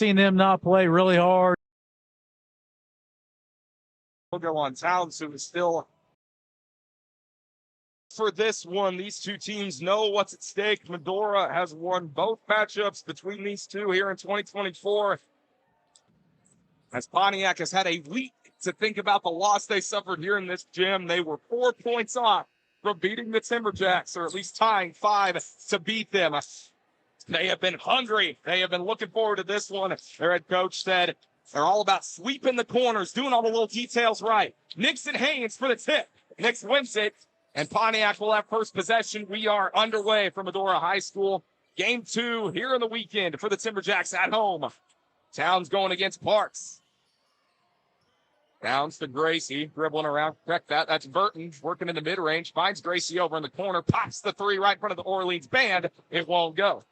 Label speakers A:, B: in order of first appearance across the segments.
A: seen them not play really hard.
B: We'll go on Towns, who is still for this one. These two teams know what's at stake. Medora has won both matchups between these two here in 2024. As Pontiac has had a week to think about the loss they suffered here in this gym. They were 4 points off from beating the Timberjacks, or at least tying 5 to beat them. They have been hungry. They have been looking forward to this one. Their head coach said they're all about sweeping the corners, doing all the little details right. Nixon Haynes for the tip. Nix wins it, and Pontiac will have first possession. We are underway from Medora High School. Game 2 here in the weekend for the Timberjacks at home. Towns going against Parks. Downs to Gracie, dribbling around. Correct that. That's Burton working in the mid-range. Finds Gracie over in the corner. Pops the 3 right in front of the Orleans band. It won't go.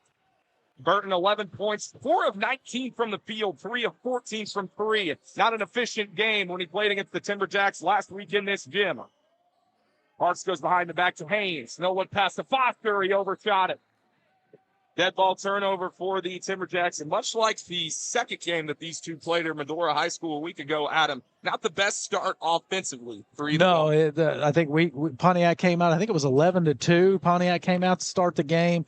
B: Burton, 11 points, 4 of 19 from the field, 3 of 14 from 3. Not an efficient game when he played against the Timberjacks last week in this gym. Parks goes behind the back to Haynes. No one past to Foster. He overshot it. Dead ball turnover for the Timberjacks. And much like the second game that these two played at Medora High School a week ago, Adam, not the best start offensively for either one.
A: I think Pontiac came out, I think it was 11-2. Pontiac came out to start the game.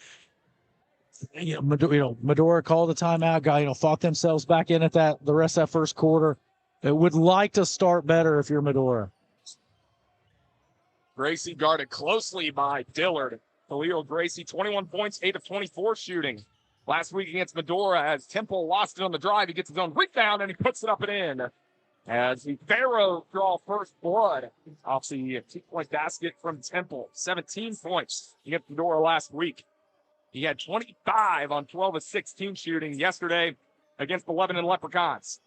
A: Medora called the timeout, fought themselves back in at the rest of that first quarter. It would like to start better if you're Medora.
B: Gracie guarded closely by Dillard. Khalil Gracie, 21 points, 8 of 24 shooting. Last week against Medora, as Temple lost it on the drive, he gets his own rebound and he puts it up and in. As the Pharaohs draw first blood off the 2-point basket from Temple. 17 points against Medora last week. He had 25 on 12 of 16 shooting yesterday against the Lebanon Leprechauns.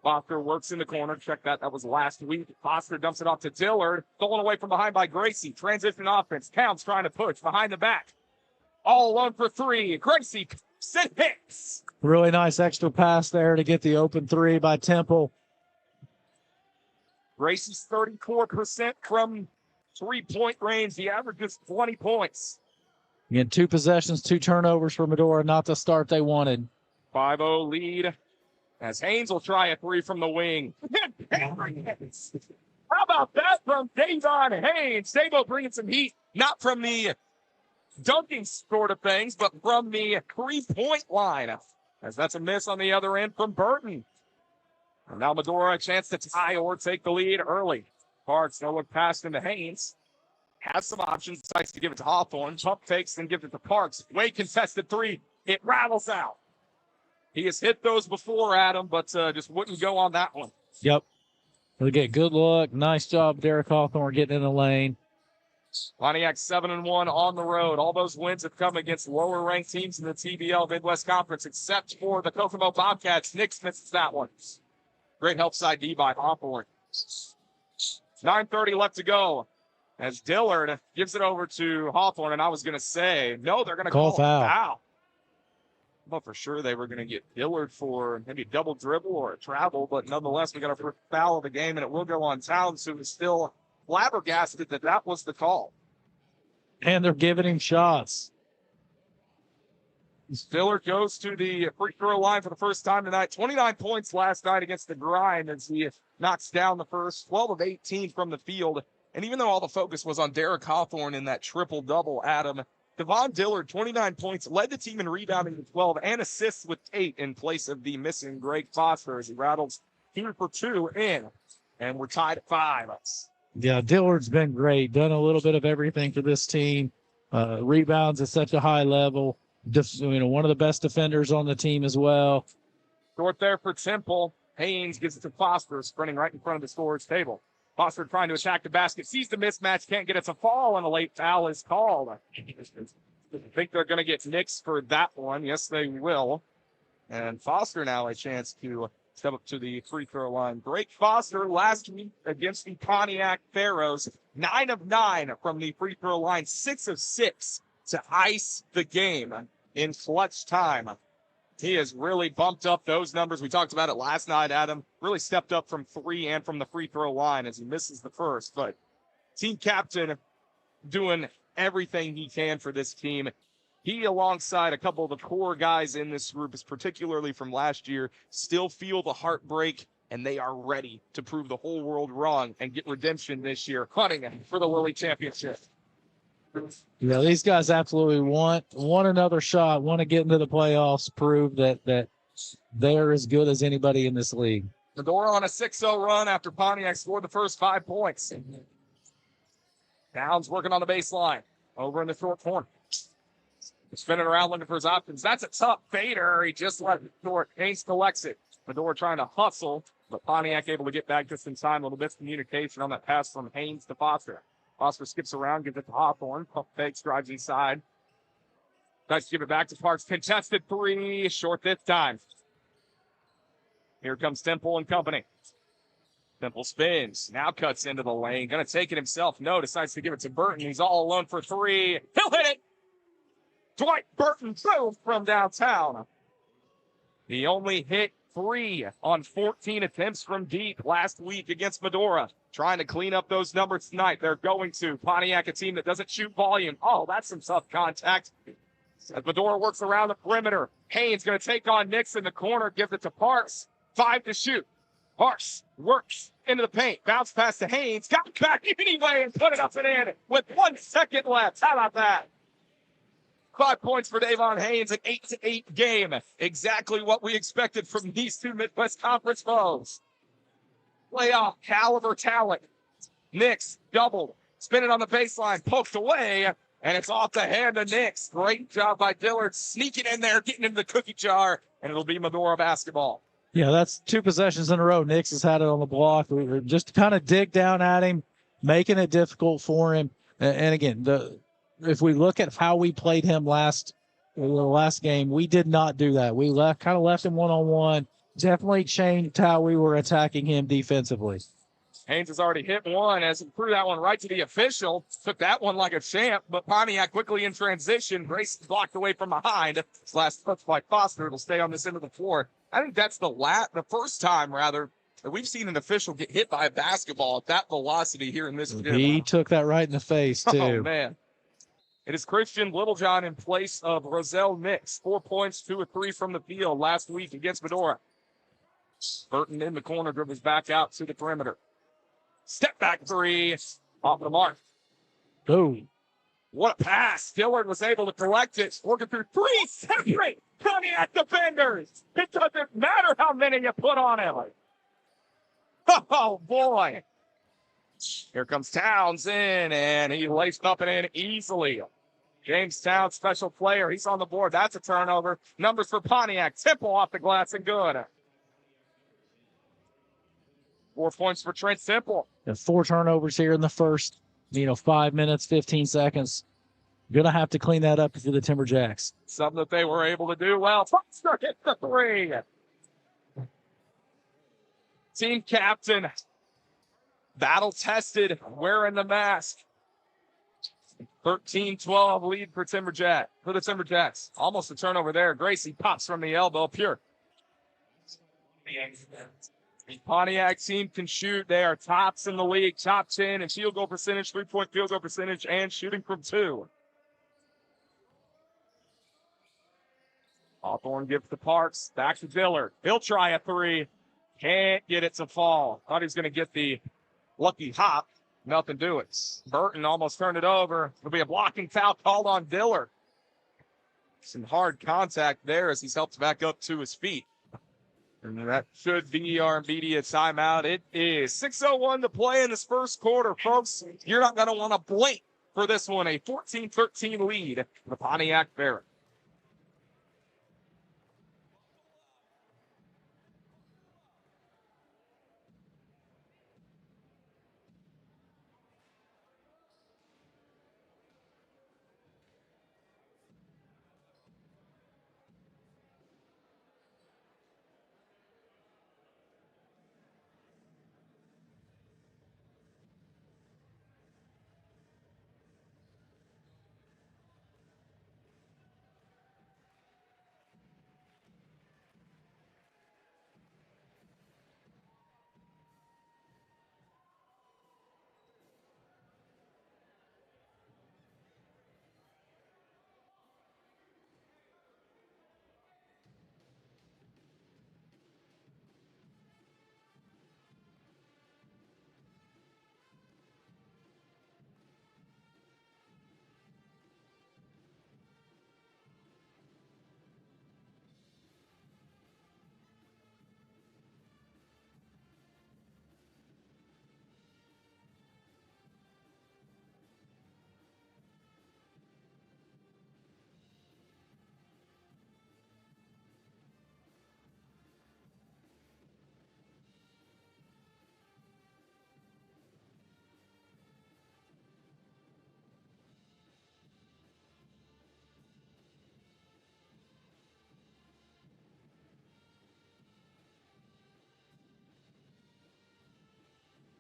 B: Foster works in the corner. Check that. That was last week. Foster dumps it off to Dillard. Stolen away from behind by Gracie. Transition offense. Towns trying to push behind the back. All alone for 3. Gracie hits.
A: Really nice extra pass there to get the open 3 by Temple.
B: Gracie's 34% from 3-point range. The average is 20 points.
A: Again, 2 possessions, 2 turnovers for Medora. Not the start they wanted.
B: 5-0 lead. As Haynes will try a 3 from the wing. How about that from Davon Haynes? Sabo bringing some heat, not from the dunking sort of things, but from the 3-point line. As that's a miss on the other end from Burton. And now Medora a chance to tie or take the lead early. Parks, no look past into Haynes. Has some options, decides to give it to Hawthorne. Pump fakes, then gives it to Parks. Way contested 3. It rattles out. He has hit those before, Adam, but just wouldn't go on that one.
A: Yep. We'll get good luck. Nice job, Derek Hawthorne, getting in the lane.
B: Pontiac 7-1 on the road. All those wins have come against lower-ranked teams in the TBL Midwest Conference, except for the Kokomo Bobcats. Nix misses that one. Great help side D by Hawthorne. 9:30 left to go as Dillard gives it over to Hawthorne, and I was going to say, no, they're going to call foul. But for sure they were going to get Dillard for maybe a double dribble or a travel, but nonetheless, we got our first foul of the game, and it will go on Towns, who is still flabbergasted that was the call.
A: And they're giving him shots.
B: Dillard goes to the free throw line for the first time tonight. 29 points last night against the Grind as he knocks down the first. 12 of 18 from the field. And even though all the focus was on Derek Hawthorne in that triple-double, Adam, Devon Dillard, 29 points, led the team in rebounding with 12 and assists with 8 in place of the missing Greg Foster as he rattles 2 for 2 in. And we're tied at 5.
A: Yeah, Dillard's been great. Done a little bit of everything for this team. Rebounds at such a high level. One of the best defenders on the team as well.
B: Short there for Temple. Haynes gives it to Foster, sprinting right in front of the scorer's table. Foster trying to attack the basket, sees the mismatch, can't get it to fall, and a late foul is called. I think they're going to get Nix for that one. Yes, they will. And Foster now a chance to step up to the free throw line. Drake Foster last week against the Pontiac Pharaohs, 9 of 9 from the free throw line, 6 of 6 to ice the game in clutch time. He has really bumped up those numbers. We talked about it last night, Adam. Really stepped up from 3 and from the free throw line as he misses the first. But team captain doing everything he can for this team. he, alongside a couple of the core guys in this group, is particularly from last year, still feel the heartbreak, and they are ready to prove the whole world wrong and get redemption this year, hunting for the Lily Championship.
A: Yeah, these guys absolutely want another shot, want to get into the playoffs, prove that they're as good as anybody in this league.
B: Medora on a 6-0 run after Pontiac scored the first 5 points. Downs working on the baseline. Over in the short corner. Spinning around looking for his options. That's a tough fader. He just left it short. Haynes collects it. Medora trying to hustle, but Pontiac able to get back just in time. A little bit of communication on that pass from Haynes to Foster. Foster skips around, gives it to Hawthorne. Pump fakes, drives inside. Tries to give it back to Parks. Contested 3. Short this time. Here comes Temple and company. Temple spins. Now cuts into the lane. Going to take it himself. No, decides to give it to Burton. He's all alone for 3. He'll hit it. Dwight Burton, boom, from downtown. He only hit 3 on 14 attempts from deep last week against Medora. Trying to clean up those numbers tonight. They're going to. Pontiac, a team that doesn't shoot volume. Oh, that's some tough contact. As Medora works around the perimeter. Haynes going to take on Nix in the corner. Gives it to Parks. 5 to shoot. Parks works into the paint. Bounce pass to Haynes. Got back anyway and put it up and in with 1 second left. How about that? 5 points for Davon Haynes, an 8-8 game. Exactly what we expected from these two Midwest Conference foes. Playoff caliber talent. Nix doubled. Spinning on the baseline. Poked away. And it's off the hand of Nix. Great job by Dillard. Sneaking in there, getting into the cookie jar. And it'll be Medora basketball.
A: Yeah, that's 2 possessions in a row. Nix has had it on the block. We were just kind of dig down at him, making it difficult for him. And again, if we look at how we played him last game, we did not do that. We kind of left him one-on-one. Definitely changed how we were attacking him defensively.
B: Haynes has already hit one as he threw that one right to the official. Took that one like a champ, but Pontiac quickly in transition. Grace blocked away from behind. This last touch by Foster. It'll stay on this end of the floor. I think that's the first time, rather, that we've seen an official get hit by a basketball at that velocity here in this gym.
A: He took that right in the face, too.
B: Oh, man. It is Christian Littlejohn in place of Roselle Nix. 4 points, 2 of 3 from the field last week against Medora. Burton in the corner, dribbles back out to the perimeter. Step back 3, off the mark.
A: Boom.
B: What a pass. Dillard was able to collect it. Working through 3 separate Pontiac defenders. It doesn't matter how many you put on him. Oh, boy. Here comes Towns in, and he laced up and in easily. James Towns, special player. He's on the board. That's a turnover. Numbers for Pontiac. Temple off the glass and good. 4 points for Trent Temple.
A: 4 turnovers here in the first, 5 minutes, 15 seconds. Going to have to clean that up for the Timberjacks.
B: Something that they were able to do well. Foster hits the 3. Team captain. Battle tested, wearing the mask. 13-12 lead for the Timberjacks. Almost a turnover there. Gracie pops from the elbow. Pure. The Pontiac team can shoot. They are tops in the league, top 10 in field goal percentage, 3-point field goal percentage, and shooting from 2. Hawthorne gives to Parks. Back to Dillard. He'll try a 3. Can't get it to fall. Thought he was going to get the lucky hop. Nothing to it. Burton almost turned it over. It'll be a blocking foul called on Dillard. Some hard contact there as he's helped back up to his feet. And that should be our immediate timeout. It is 6:01 to play in this first quarter, folks. You're not going to want to blink for this one. A 14-13 lead for the Pontiac Barrett.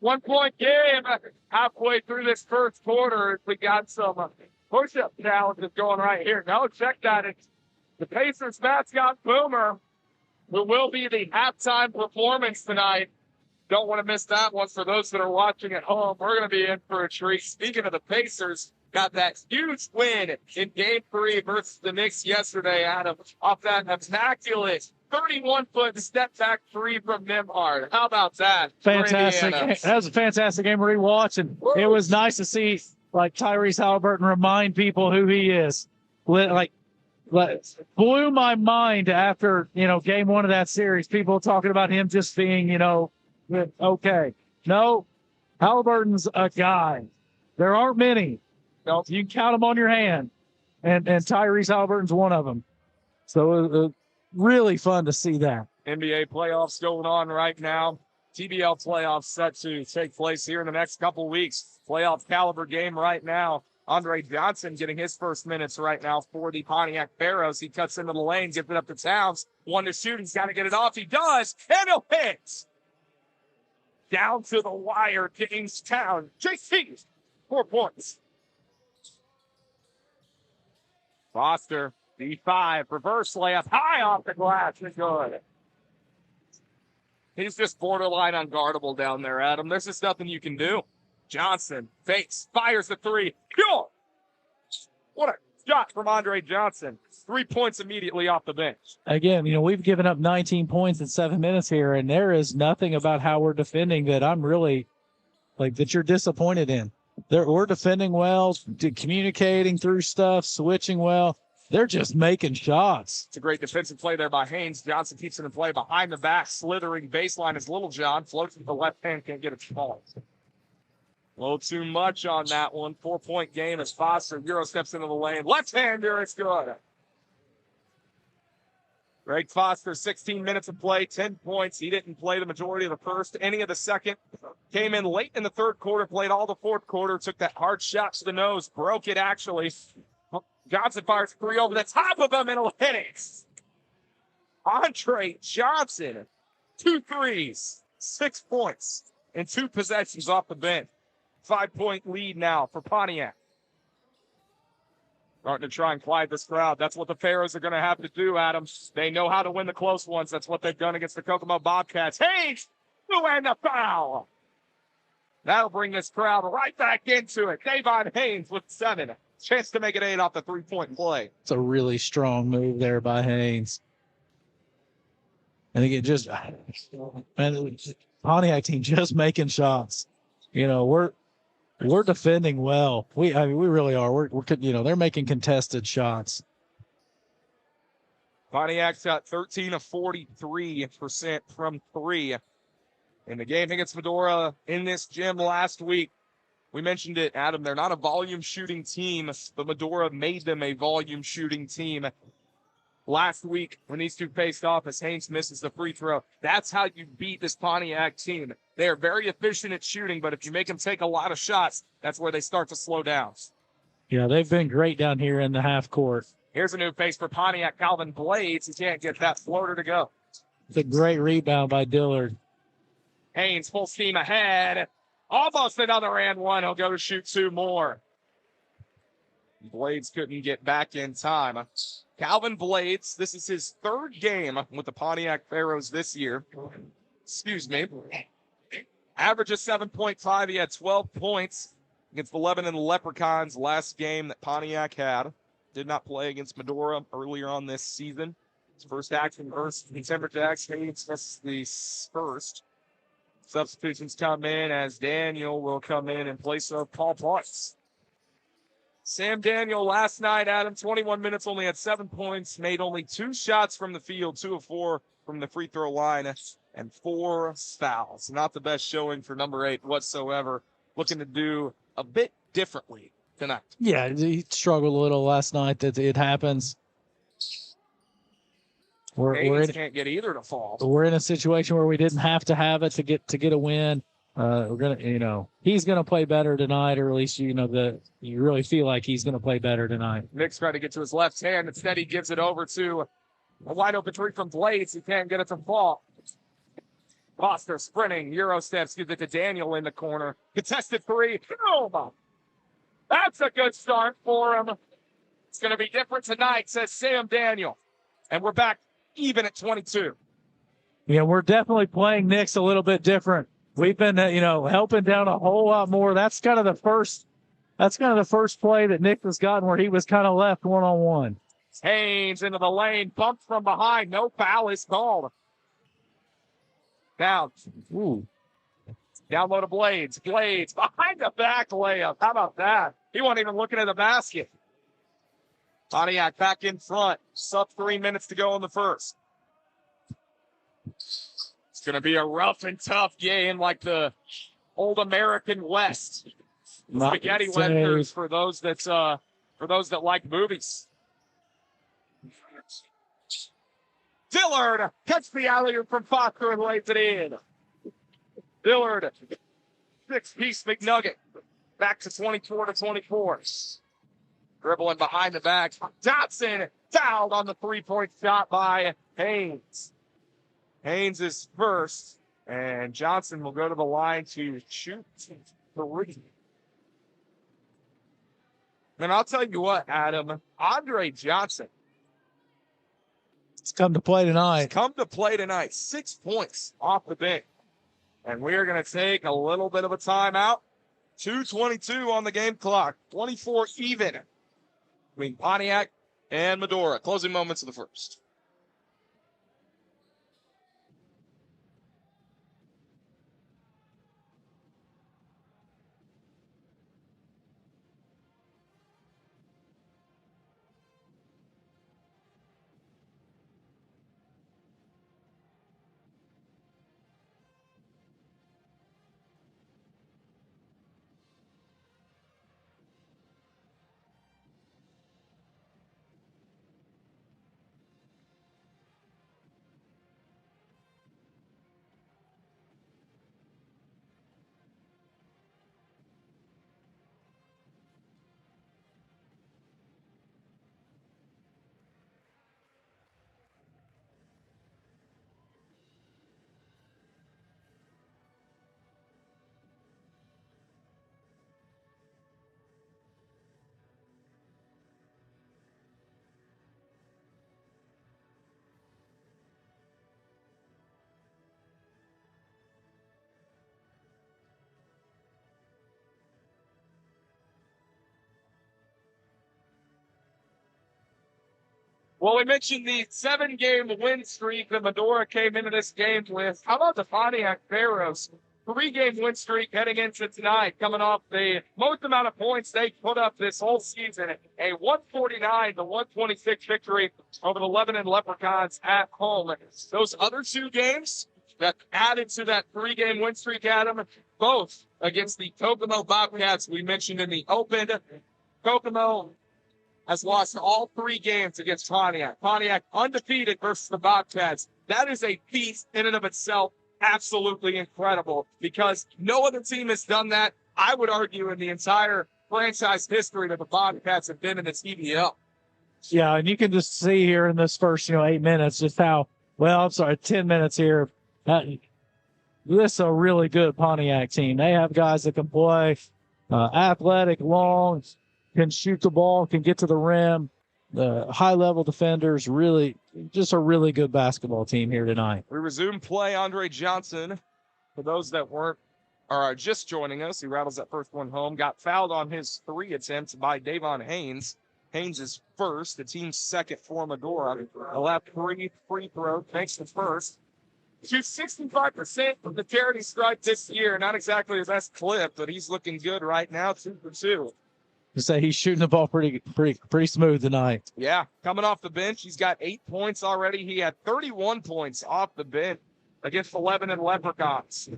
B: 1-point game halfway through this first quarter. We got some push-up challenges going right here. No, check that. It's the Pacers mascot Boomer, who will be the halftime performance tonight. Don't want to miss that one. For those that are watching at home, we're going to be in for a treat. Speaking of the Pacers, got that huge win in Game 3 versus the Knicks yesterday, Adam, off that immaculate 31-foot step-back three from Nimhard. How about that?
A: Fantastic. That was a fantastic game to rewatch, and it was nice to see like Tyrese Halliburton remind people who he is. Like blew my mind after, game 1 of that series, people talking about him just being, okay. No, Halliburton's a guy. There aren't many. No, you can count them on your hand, and Tyrese Halliburton's one of them. So really fun to see that.
B: NBA playoffs going on right now. TBL playoffs set to take place here in the next couple weeks. Playoff caliber game right now. Andre Johnson getting his first minutes right now for the Pontiac Pharaohs. He cuts into the lane, gives it up to Towns. One to shoot. He's got to get it off. He does, and he'll hit. Down to the wire, Jamestown. JC, 4 points. Foster, D5, reverse layup, high off the glass. It's good. He's just borderline unguardable down there, Adam. There's just nothing you can do. Johnson fakes, fires the three. Pure. What a shot from Andre Johnson. 3 points immediately off the bench.
A: Again, we've given up 19 points in 7 minutes here, and there is nothing about how we're defending that I'm really that you're disappointed in. We're defending well, communicating through stuff, switching well. They're just making shots.
B: It's a great defensive play there by Haynes. Johnson keeps it in play behind the back, slithering baseline is Little John. Floats with the left hand, can't get it ball. A little too much on that one. 4-point game as Foster. Euro steps into the lane. Left-hander, it's good. Greg Foster, 16 minutes of play, 10 points. He didn't play the majority of the first, any of the second. Came in late in the third quarter, played all the fourth quarter, took that hard shot to the nose, broke it actually. Johnson fires 3 over the top of him, and he'll hit it. Andre Johnson, 2 threes, 6 points, and 2 possessions off the bench. 5-point lead now for Pontiac. Starting to try and quiet this crowd. That's what the Pharaohs are going to have to do, Adam. They know how to win the close ones. That's what they've done against the Kokomo Bobcats. Hayes, and the foul. That'll bring this crowd right back into it. Davon Haynes with 7. Chance to make it 8 off the 3-point play.
A: It's a really strong move there by Haynes. And again, Pontiac team just making shots. We're defending well. We really are. We're they're making contested shots.
B: Pontiac's got 13 of 43% from 3. In the game against Medora in this gym last week, we mentioned it, Adam. They're not a volume shooting team, but Medora made them a volume shooting team. Last week, when these two faced off, as Haynes misses the free throw, that's how you beat this Pontiac team. They are very efficient at shooting, but if you make them take a lot of shots, that's where they start to slow down.
A: Yeah, they've been great down here in the half court.
B: Here's a new face for Pontiac, Calvin Blades. He can't get that floater to go.
A: It's a great rebound by Dillard.
B: Haynes full steam ahead. Almost another and one. He'll go to shoot 2 more. Blades couldn't get back in time. Calvin Blades, this is his 3rd game with the Pontiac Pharaohs this year. Excuse me. Average of 7.5. He had 12 points against the Lebanon Leprechauns last game that Pontiac had. Did not play against Medora earlier on this season. His first action versus Timberjacks. Haynes misses the first. Substitutions come in as Daniel will come in place of Paul Potts. Sam Daniel last night, Adam, 21 minutes, only had 7 points, made only 2 shots from the field, 2 of 4 from the free throw line, and 4 fouls. Not the best showing for number 8 whatsoever. Looking to do a bit differently tonight.
A: Yeah, he struggled a little last night. It happens.
B: Can't get either to fall.
A: We're in a situation where we didn't have to have it to get a win. We're gonna, he's gonna play better tonight, or at least you really feel like he's gonna play better tonight.
B: Nick's trying to get to his left hand. Instead, he gives it over to a wide open three from Blades. He can't get it to fall. Foster sprinting, Euro steps, gives it to Daniel in the corner. Contested three. Boom! That's a good start for him. It's going to be different tonight, says Sam Daniel. And we're back even at 22.
A: Yeah, we're definitely playing Nick's a little bit different. We've been, helping down a whole lot more. That's kind of the first play that Nick has gotten where he was kind of left one-on-one.
B: Haynes into the lane, bumped from behind. No foul is called. Down.
A: Ooh.
B: Down low to Blades. Blades behind the back layup. How about that? He wasn't even looking at the basket. Pontiac back in front. Sub 3 minutes to go in the first. It's going to be a rough and tough game like the old American West. Spaghetti Westerns for those that like movies. Dillard catch the alley-oop from Foster and lays it in. Dillard, 6-piece McNugget, back to 24-24. Dribbling behind the back. Johnson fouled on the three-point shot by Haynes. Haynes is first, and Johnson will go to the line to shoot three. And I'll tell you what, Adam, Andre Johnson.
A: It's come to play tonight.
B: 6 points off the bench. And we are going to take a little bit of a timeout. 2:22 on the game clock. 24 even between Pontiac and Medora. Closing moments of the first. Well, we mentioned the 7-game win streak that Medora came into this game with. How about the Pontiac Pharaohs? 3-game win streak heading into tonight, coming off the most amount of points they put up this whole season. A 149-126 victory over the Lebanon Leprechauns at home. Those other 2 games that added to that 3-game win streak, Adam, both against the Kokomo Bobcats we mentioned in the open. Kokomo has lost all 3 games against Pontiac. Pontiac undefeated versus the Bobcats. That is a feat in and of itself. Absolutely incredible because no other team has done that, I would argue, in the entire franchise history that the Bobcats have been in the TBL.
A: Yeah, and you can just see here in this first, 8 minutes just how, 10 minutes here. This is a really good Pontiac team. They have guys that can play, athletic, long, can shoot the ball, can get to the rim. The high-level defenders, really, just a really good basketball team here tonight.
B: We resume play. Andre Johnson, for those that are just joining us, he rattles that first one home. Got fouled on his 3 attempts by Davon Haynes. Haynes is first, the team's second for Medora. Allowed 3 free throws, makes the first. Shoots 65% from the charity stripe this year. Not exactly his best clip, but he's looking good right now, 2 for 2.
A: To say he's shooting the ball pretty smooth tonight.
B: Yeah, coming off the bench, he's got 8 points already. He had 31 points off the bench against the Lebanon Leprechauns.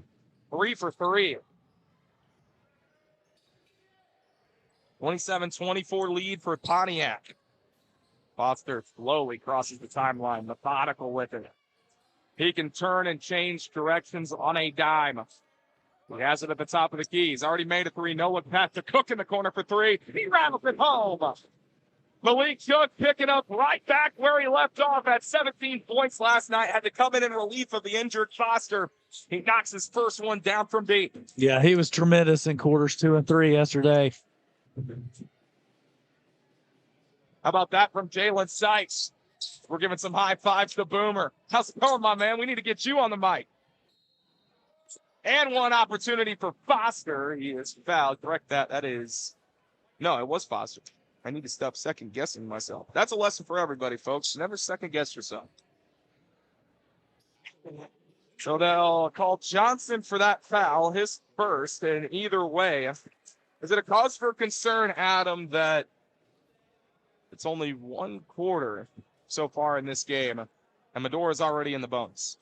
B: 3 for 3. 27-24 lead for Pontiac. Foster slowly crosses the timeline, methodical with it. He can turn and change directions on a dime. He has it at the top of the key. He's already made a 3. No look pass to Cook in the corner for 3. He rattles it home. Malik Cook picking up right back where he left off at 17 points last night. Had to come in relief of the injured Foster. He knocks his first one down from deep.
A: Yeah, he was tremendous in quarters 2 and 3 yesterday.
B: How about that from Jalen Sykes? We're giving some high fives to Boomer. How's it going, my man? We need to get you on the mic. And one opportunity for Foster. He is fouled. Correct that. That is... No, it was Foster. I need to stop second-guessing myself. That's a lesson for everybody, folks. Never second-guess yourself. So they'll call Johnson for that foul, his first. And either way, is it a cause for concern, Adam, that it's only one quarter so far in this game, and Medora's already in the bonus?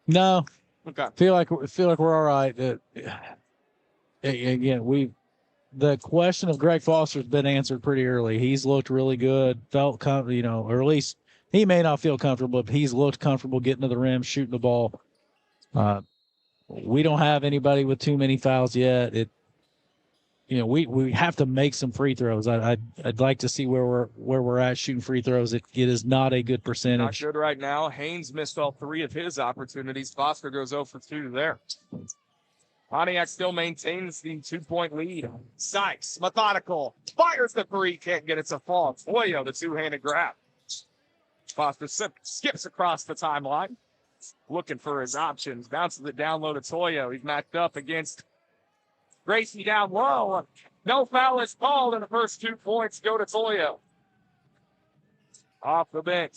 A: No.
B: Okay.
A: Feel like we're all right. Again, the question of Greg Foster's been answered pretty early. He's looked really good, felt comfortable, or at least he may not feel comfortable, but he's looked comfortable getting to the rim, shooting the ball. We don't have anybody with too many fouls yet. We have to make some free throws. I'd like to see where we're at shooting free throws. It is not a good percentage.
B: Not good right now. Haynes missed all 3 of his opportunities. Foster goes 0 for 2 there. Pontiac still maintains the 2-point lead. Sykes, methodical, fires the 3, can't get it to fall. Toyo, the 2-handed grab. Foster skips across the timeline, looking for his options. Bounces it down low to Toyo. He's matched up against Gracie down low. No foul is called, and the first 2 points go to Toyo. Off the bench.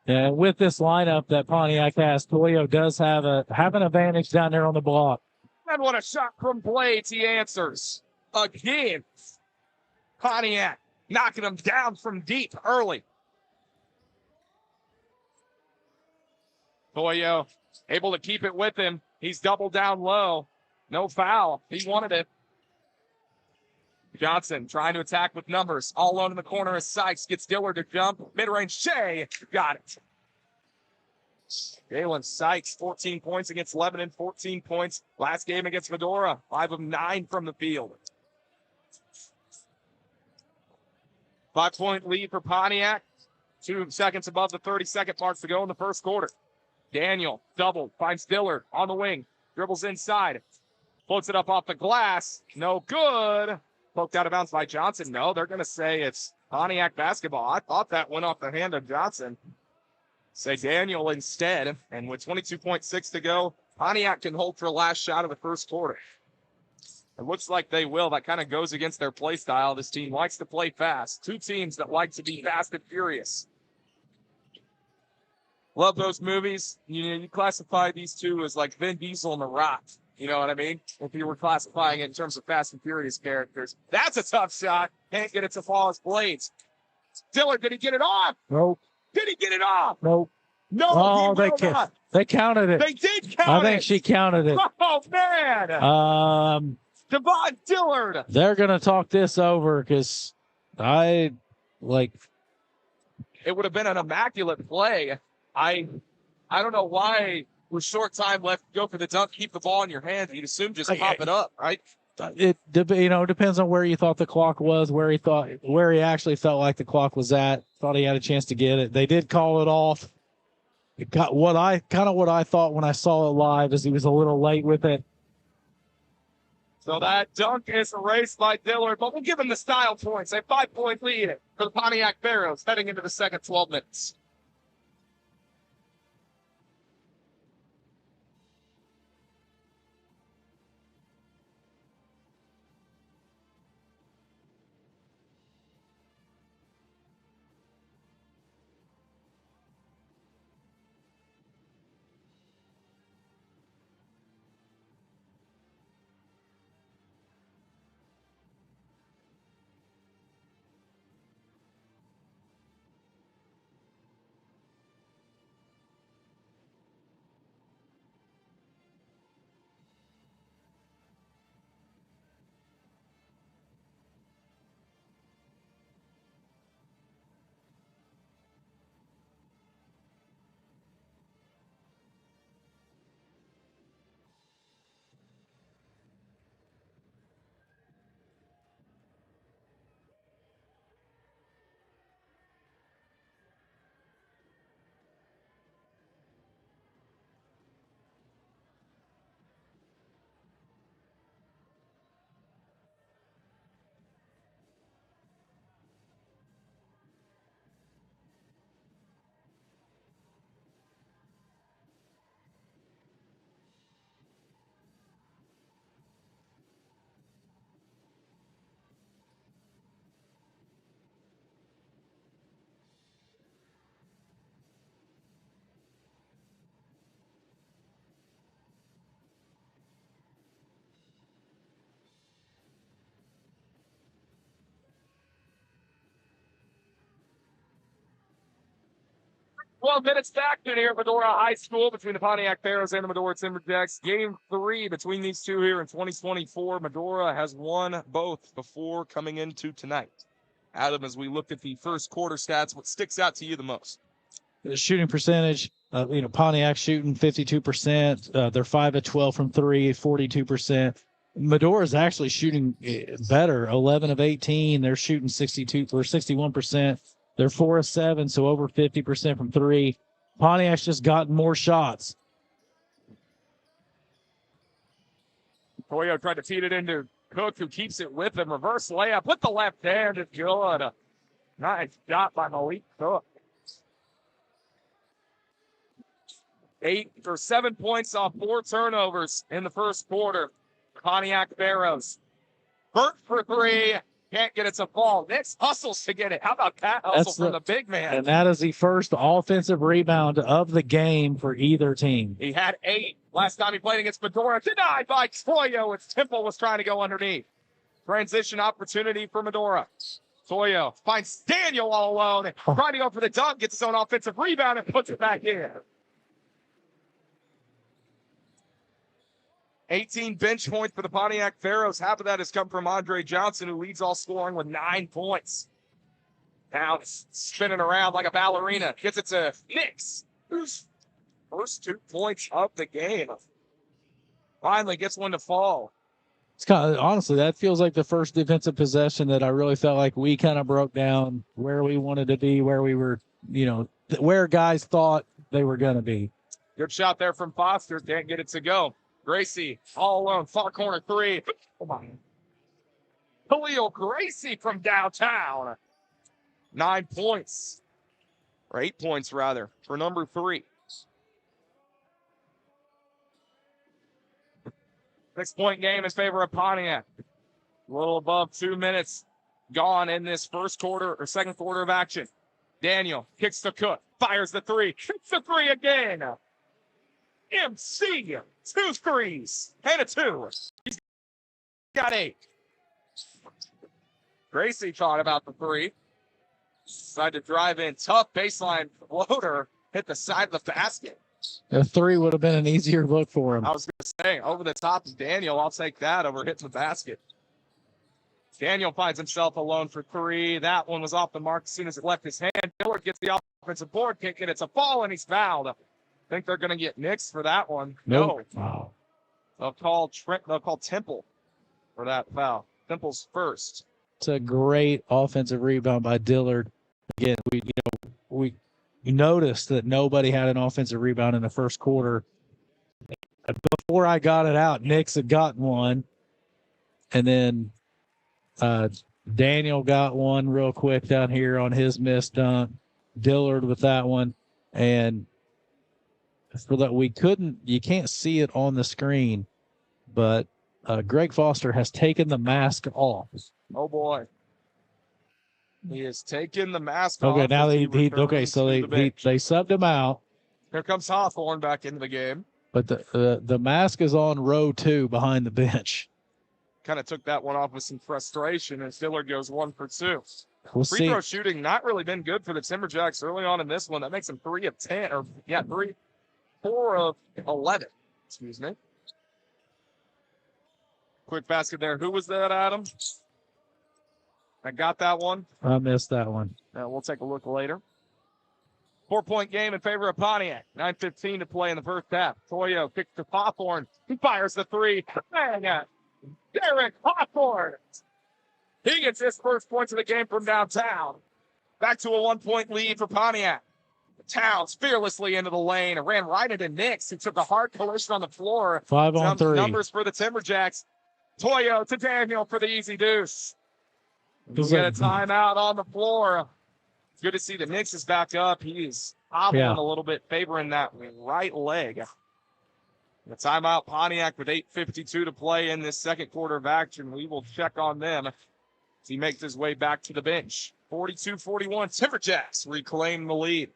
A: And with this lineup that Pontiac has, Toyo does have an advantage down there on the block.
B: And what a shot from Blades. He answers again. Pontiac knocking him down from deep early. Toyo able to keep it with him. He's doubled down low. No foul. He wanted it. Johnson trying to attack with numbers. All alone in the corner as Sykes gets Dillard to jump. Mid-range Shea. Got it. Jalen Sykes, 14 points against Lebanon, 14 points last game against Medora, 5 of 9 from the field. 5-point lead for Pontiac. 2 seconds above the 30-second mark to go in the first quarter. Daniel, double, finds Dillard on the wing. Dribbles inside. Floats it up off the glass. No good. Poked out of bounds by Johnson. No, they're going to say it's Pontiac basketball. I thought that went off the hand of Johnson. Say Daniel instead. And with 22.6 to go, Pontiac can hold for the last shot of the first quarter. It looks like they will. That kind of goes against their play style. This team likes to play fast. 2 teams that like to be fast and furious. Love those movies. You classify these 2 as like Vin Diesel and The Rock. You know what I mean? If you were classifying it in terms of Fast and Furious characters. That's a tough shot. Can't get it to fall as Blades. Dillard, did he get it off?
A: Nope.
B: Did he get it off?
A: Nope.
B: No,
A: oh, they counted it.
B: They did count it.
A: I think she counted it.
B: Oh, man. Devon Dillard.
A: They're going to talk this over because it
B: would have been an immaculate play. I don't know why with short time left, go for the dunk, keep the ball in your hand. You'd assume just pop it up, right?
A: It depends on where you thought the clock was, where he actually felt like the clock was at. Thought he had a chance to get it. They did call it off. It got what I thought when I saw it live is he was a little late with it.
B: So that dunk is erased by Dillard, but we'll give him the style points. A 5-point lead for the Pontiac Pharaohs heading into the second 12 minutes. 12 minutes back in here at Medora High School between the Pontiac Pharaohs and the Medora Timberjacks. Game 3 between these two here in 2024. Medora has won both before coming into tonight. Adam, as we looked at the first quarter stats, what sticks out to you the most?
A: The shooting percentage, Pontiac shooting 52%. They're 5 of 12 from three, 42%. Medora is actually shooting better, 11 of 18. They're shooting 62 or 61%. They're 4 of 7, so over 50% from three. Pontiac's just gotten more shots.
B: Toyo tried to feed it into Cook, who keeps it with him. Reverse layup with the left hand is good. Nice shot by Malik Cook. 7 points off 4 turnovers in the first quarter. Pontiac Pharaohs. Burt for 3. Can't get it to fall. Nix hustles to get it. How about that hustle from the big man?
A: And that is the first offensive rebound of the game for either team.
B: He had 8 last time he played against Medora. Denied by Toyo as Temple was trying to go underneath. Transition opportunity for Medora. Toyo finds Daniel all alone. Trying to go for the dunk. Gets his own offensive rebound and puts it back in. 18 bench points for the Pontiac Pharaohs. Half of that has come from Andre Johnson, who leads all scoring with 9 points. Now it's spinning around like a ballerina. Gets it to Nix, who's first 2 points of the game. Finally gets one to fall.
A: It's kind of, honestly, that feels like the first defensive possession that I really felt like we kind of broke down where we wanted to be, where we were, where guys thought they were going to be.
B: Good shot there from Foster. Can't get it to go. Gracie all alone, far corner 3. Come on. Khalil Gracie from downtown. 9 points. Or 8 points, rather, for number 3. 6-point game in favor of Pontiac. A little above 2 minutes gone in this first quarter or second quarter of action. Daniel kicks to Cook, fires the 3, kicks the 3 again. MC, 2 threes and a 2. He's got 8. Gracie thought about the 3. Decided to drive in. Tough baseline floater. Hit the side of the basket.
A: A 3 would have been an easier look for him.
B: I was going to say, over the top of Daniel, I'll take that over hitting the basket. Daniel finds himself alone for 3. That one was off the mark as soon as it left his hand. Dillard gets the offensive board kick, and it's a fall, and he's fouled. I think they're going to get Nix for that one.
A: Nope.
B: No. They'll call Temple for that foul. Temple's first.
A: It's a great offensive rebound by Dillard. Again, we noticed that nobody had an offensive rebound in the first quarter. Before I got it out, Nix had gotten one. And then Daniel got one real quick down here on his missed dunk. Dillard with that one. And for that, you can't see it on the screen, but Greg Foster has taken the mask off.
B: Oh boy. He has taken the mask off.
A: Okay, now so they subbed him out.
B: Here comes Hawthorne back into the game.
A: But the mask is on row 2 behind the bench.
B: Kind of took that one off with some frustration, and Dillard goes 1 for 2.
A: We'll
B: Free
A: see.
B: throw shooting not really been good for the Timberjacks early on in this one. That makes them 3 of 10, 4 of 11. Excuse me. Quick basket there. Who was that, Adam? I got that one.
A: I missed that one.
B: We'll take a look later. 4-point game in favor of Pontiac. 9:15 to play in the first half. Toyo kicks to Hawthorne. He fires the 3. Bang! Derek Hawthorne. He gets his first points of the game from downtown. Back to a 1-point lead for Pontiac. Towns fearlessly into the lane and ran right into Nix, who took a hard collision on the floor.
A: 5 on 3.
B: Numbers for the Timberjacks. Toyo to Daniel for the easy deuce. We'll get a timeout on the floor. It's good to see that Nix is back up. He's hobbling a little bit, favoring that right leg. The timeout, Pontiac with 8:52 to play in this second quarter of action. We will check on them as he makes his way back to the bench. 42-41, Timberjacks reclaim the lead.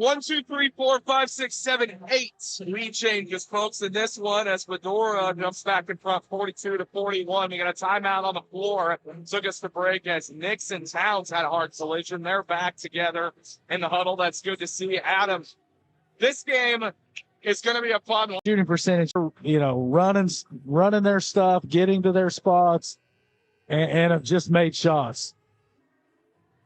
B: 1, 2, 3, 4, 5, 6, 7, 8 lead changes, folks, in this one as Medora jumps back in front 42-41. We got a timeout on the floor. Took us to break as Nix and Towns had a hard collision. They're back together in the huddle. That's good to see. Adam, this game is going to be a fun one.
A: Shooting percentage, running their stuff, getting to their spots, and have just made shots.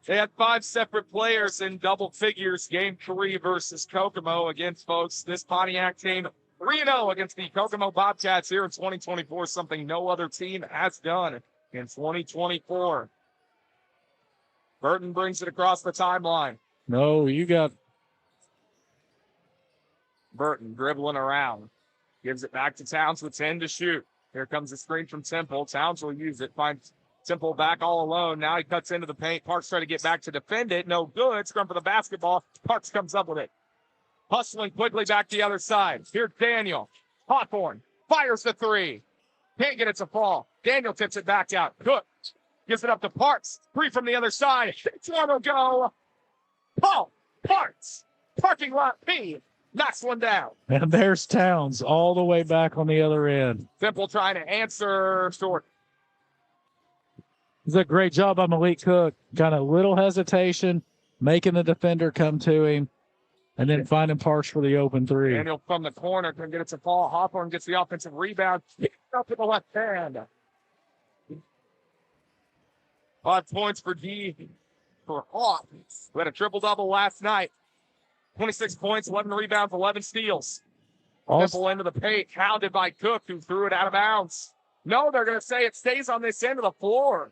B: They had 5 separate players in double figures, game 3 versus Kokomo. Again, folks, this Pontiac team 3-0 against the Kokomo Bobcats here in 2024, something no other team has done in 2024. Burton brings it across the timeline.
A: No, you got
B: Burton dribbling around. Gives it back to Towns with 10 to shoot. Here comes the screen from Temple. Towns will use it. Finds Temple back all alone. Now he cuts into the paint. Parks trying to get back to defend it. No good. Scrum for the basketball. Parks comes up with it. Hustling quickly back to the other side. Here's Daniel. Hawthorne fires the 3. Can't get it to fall. Daniel tips it back out. Cook gives it up to Parks. 3 from the other side. It's one will go. Paul Parks. Parking lot P. Knocks one down.
A: And there's Towns all the way back on the other end.
B: Temple trying to answer short.
A: It's a great job by Malik Cook. Kind of little hesitation, making the defender come to him, and then finding Parks for the open 3.
B: Daniel from the corner can get it to Paul. Hawthorne gets the offensive rebound. Up to the left hand. 5 points for D for Hawk, who had a triple-double last night. 26 points, 11 rebounds, 11 steals. Temple into the paint, hounded by Cook, who threw it out of bounds. No, they're going to say it stays on this end of the floor.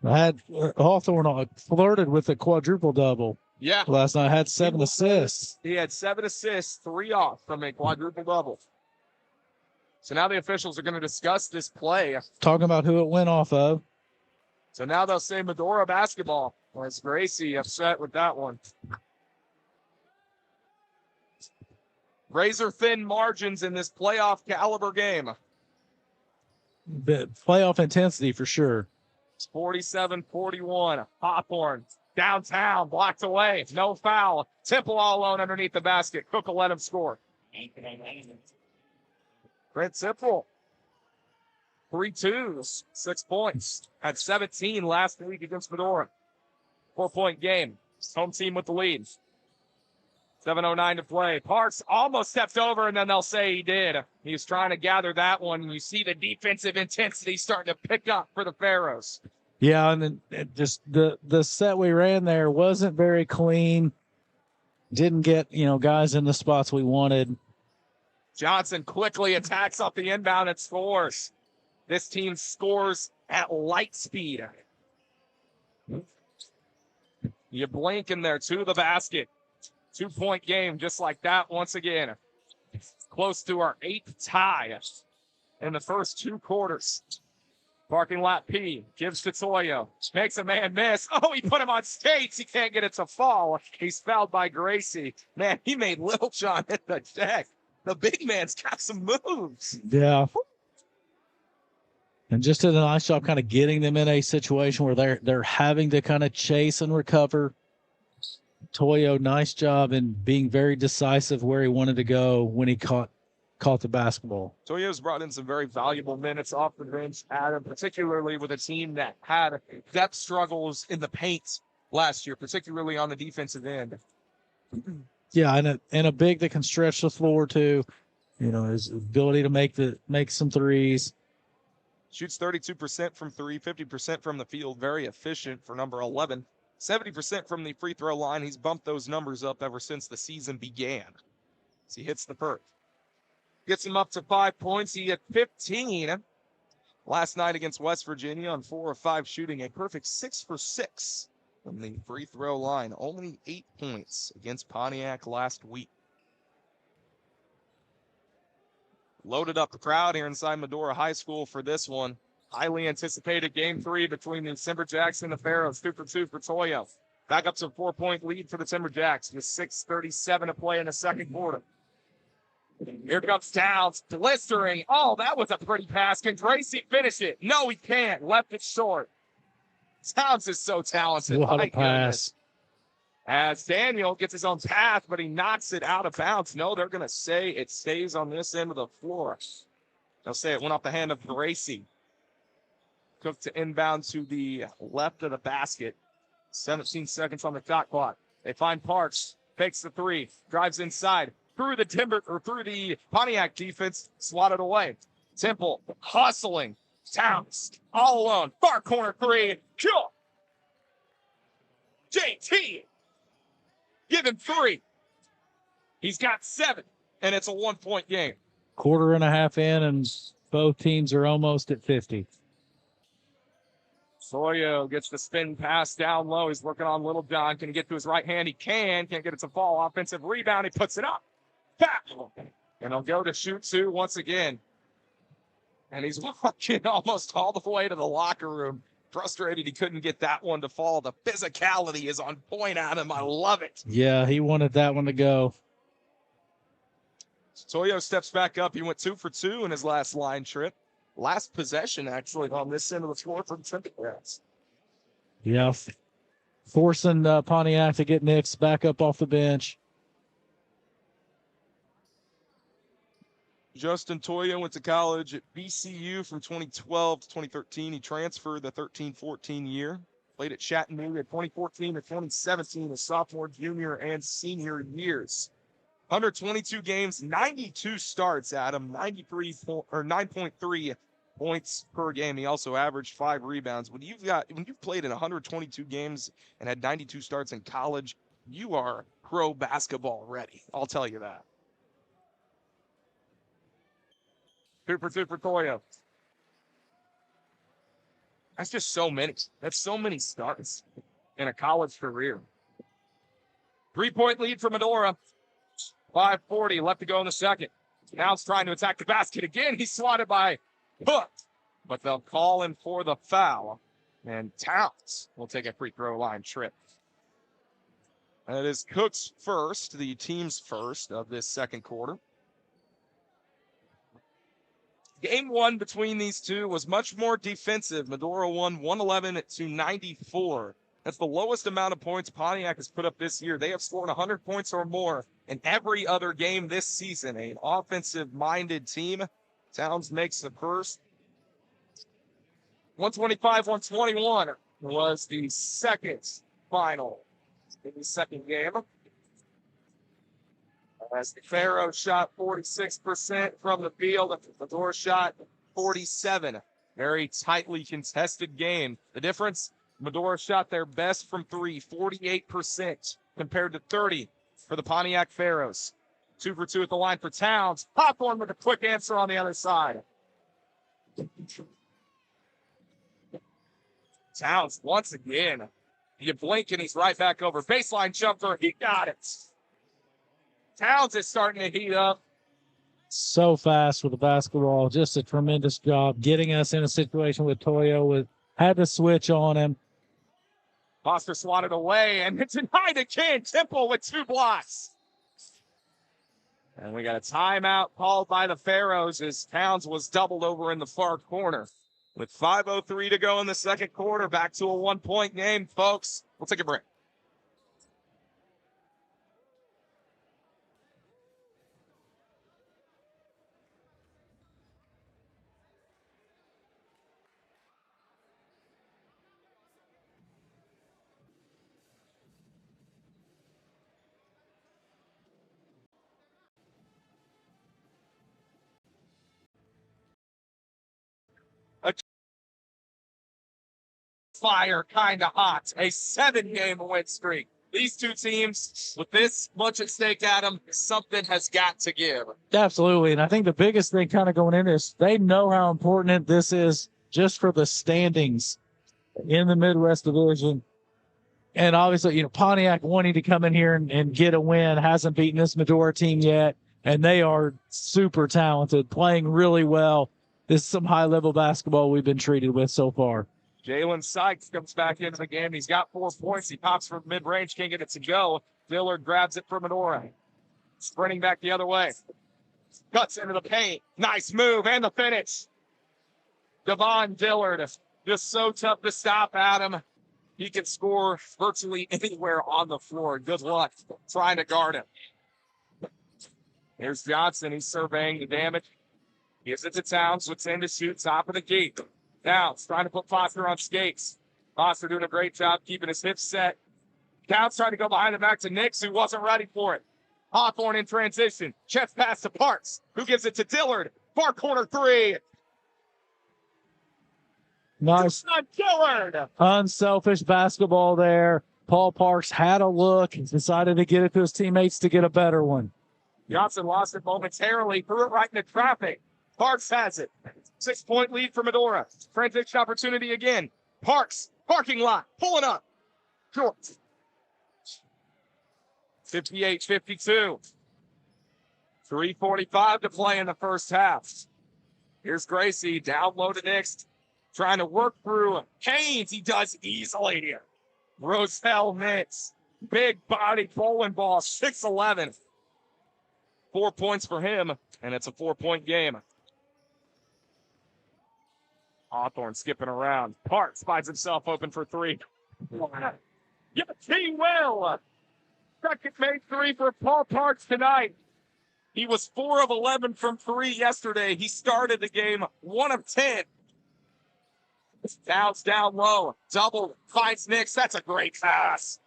A: I had Hawthorne flirted with a quadruple-double.
B: Yeah.
A: Last night, had 7 assists.
B: He had 7 assists, 3 off from a quadruple-double. So now the officials are going to discuss this play.
A: Talking about who it went off of.
B: So now they'll say Medora basketball. Was Gracie upset with that one? Razor-thin margins in this playoff caliber game.
A: The playoff intensity for sure.
B: It's 47-41. Hawthorne downtown, blocked away. No foul. Temple all alone underneath the basket. Cook will let him score. Brent Temple. 3 twos, 6 points. Had 17 last week against Medora. 4-point game. Home team with the lead. 7:09 to play. Parks almost stepped over, and then they'll say he did. He was trying to gather that one, and you see the defensive intensity starting to pick up for the Pharaohs.
A: Yeah, and then just the set we ran there wasn't very clean. Didn't get, guys in the spots we wanted.
B: Johnson quickly attacks off the inbound and scores. This team scores at light speed. You blink and they're to the basket. 2-point game just like that once again. Close to our 8th tie in the first 2 quarters. Parking lot P gives to Toyo. Makes a man miss. Oh, he put him on skates. He can't get it to fall. He's fouled by Gracie. Man, he made Little John hit the deck. The big man's got some moves.
A: Yeah. And just did a nice job kind of getting them in a situation where they're having to kind of chase and recover. Toyo, nice job in being very decisive where he wanted to go when he caught the basketball.
B: Toyo's brought in some very valuable minutes off the bench, Adam, particularly with a team that had depth struggles in the paint last year, particularly on the defensive end.
A: Yeah, and a big that can stretch the floor too. His ability to make some threes.
B: Shoots 32% from 3, 50% from the field. Very efficient for number 11. 70% from the free throw line. He's bumped those numbers up ever since the season began. As he hits the perk. Gets him up to 5 points. He had 15 last night against West Virginia on 4 of 5 shooting. A perfect 6 for 6 from the free throw line. Only 8 points against Pontiac last week. Loaded up the crowd here inside Medora High School for this one. Highly anticipated game 3 between the Timberjacks and the Pharaohs. 2 for 2 for Toyo. Back up to a 4-point lead for the Timberjacks with 6:37 to play in the second quarter. Here comes Towns, blistering. Oh, that was a pretty pass. Can Gracie finish it? No, he can't. Left it short. Towns is so talented.
A: What a pass.
B: As Daniel gets his own path, but he knocks it out of bounds. No, they're going to say it stays on this end of the floor. They'll say it went off the hand of Gracie. Cook to inbound to the left of the basket. 17 seconds on the shot clock. They find Parks, fakes the three, drives inside, through the Pontiac defense, swatted away. Temple hustling. Towns all alone. Far corner three. Kill. JT. Give him 3. He's got 7, and it's a 1-point game.
A: Quarter and a half in, and both teams are almost at 50.
B: Soyo gets the spin pass down low. He's working on Little John. Can he get to his right hand? He can. Can't get it to fall. Offensive rebound. He puts it up. Back. And he'll go to shoot 2 once again. And he's walking almost all the way to the locker room. Frustrated he couldn't get that one to fall. The physicality is on point at him. I love it.
A: Yeah, he wanted that one to go.
B: Toyo steps back up. He went 2 for 2 in his last line trip. Last possession, actually, on this end of the floor for the Timberwolves.
A: Yeah. Forcing Pontiac to get Nix back up off the bench.
B: Justin Toyo went to college at BCU from 2012 to 2013. He transferred the 13-14 year. Played at Chattanooga 2014 to 2017, his sophomore, junior, and senior years. 122 games, 92 starts, Adam, 9.3 points per game. He also averaged 5 rebounds. When you've played in 122 games and had 92 starts in college, you are pro basketball ready. I'll tell you that. 2 for 2 for Toyo. That's just so many. That's so many starts in a college career. 3-point lead for Medora. 5:40 left to go in the second. Towns trying to attack the basket again. He's swatted by Hook, but they'll call him for the foul. And Towns will take a free throw line trip. That is Cook's first, the team's first of this second quarter. Game 1 between these two was much more defensive. Medora won 111-94. That's the lowest amount of points Pontiac has put up this year. They have scored 100 points or more in every other game this season. An offensive-minded team. Towns makes the first. 125-121 was the second final in the second game. As the Pharaohs shot 46% from the field, the Medora shot 47%. Very tightly contested game. The difference, Medora shot their best from 3, 48% compared to 30% for the Pontiac Pharaohs. 2 for 2 at the line for Towns. Popcorn with a quick answer on the other side. Towns, once again, you blink and he's right back over. Baseline jumper, he got it. Towns is starting to heat up.
A: So fast with the basketball. Just a tremendous job getting us in a situation with Toyo. Had to switch on him.
B: Foster swatted away and denied again. Temple with 2 blocks. And we got a timeout called by the Pharaohs as Towns was doubled over in the far corner. With 5:03 to go in the second quarter, back to a 1-point game, folks. We'll take a break. Fire kind of hot. A 7-game win streak. These two teams, with this much at stake, Adam, something has got to give.
A: Absolutely. And I think the biggest thing kind of going into this, they know how important this is just for the standings in the Midwest Division. And obviously, Pontiac wanting to come in here and get a win, hasn't beaten this Medora team yet. And they are super talented, playing really well. This is some high-level basketball we've been treated with so far.
B: Jalen Sykes comes back into the game. He's got 4 points. He pops from mid-range, can't get it to go. Dillard grabs it from Medora. Sprinting back the other way. Cuts into the paint. Nice move and the finish. Devon Dillard, just so tough to stop, Adam. He can score virtually anywhere on the floor. Good luck trying to guard him. Here's Johnson. He's surveying the damage. Gives it to Towns. Looks in to shoot. Top of the gate. Towns trying to put Foster on skates. Foster doing a great job keeping his hips set. Towns trying to go behind the back to Nix, who wasn't ready for it. Hawthorne in transition. Chest pass to Parks, who gives it to Dillard. Far corner three.
A: Nice.
B: Dillard.
A: Unselfish basketball there. Paul Parks had a look and decided to get it to his teammates to get a better one.
B: Johnson lost it momentarily, threw it right into traffic. Parks has it. 6-point lead for Medora. Transition opportunity again. Parks, parking lot, pulling up. Short. 58-52. 3:45 to play in the first half. Here's Gracie, down low to Nix, trying to work through Haynes. He does easily here. Roselle Nix, big body bowling ball, 6'11". 4 points for him, and it's a 4-point game. Hawthorne skipping around. Parks finds himself open for three. Yeah, he will. Second made three for Paul Parks tonight. He was 4 of 11 from three yesterday. He started the game 1 of 10. Towns down low. Double. Finds Nix. That's a great pass.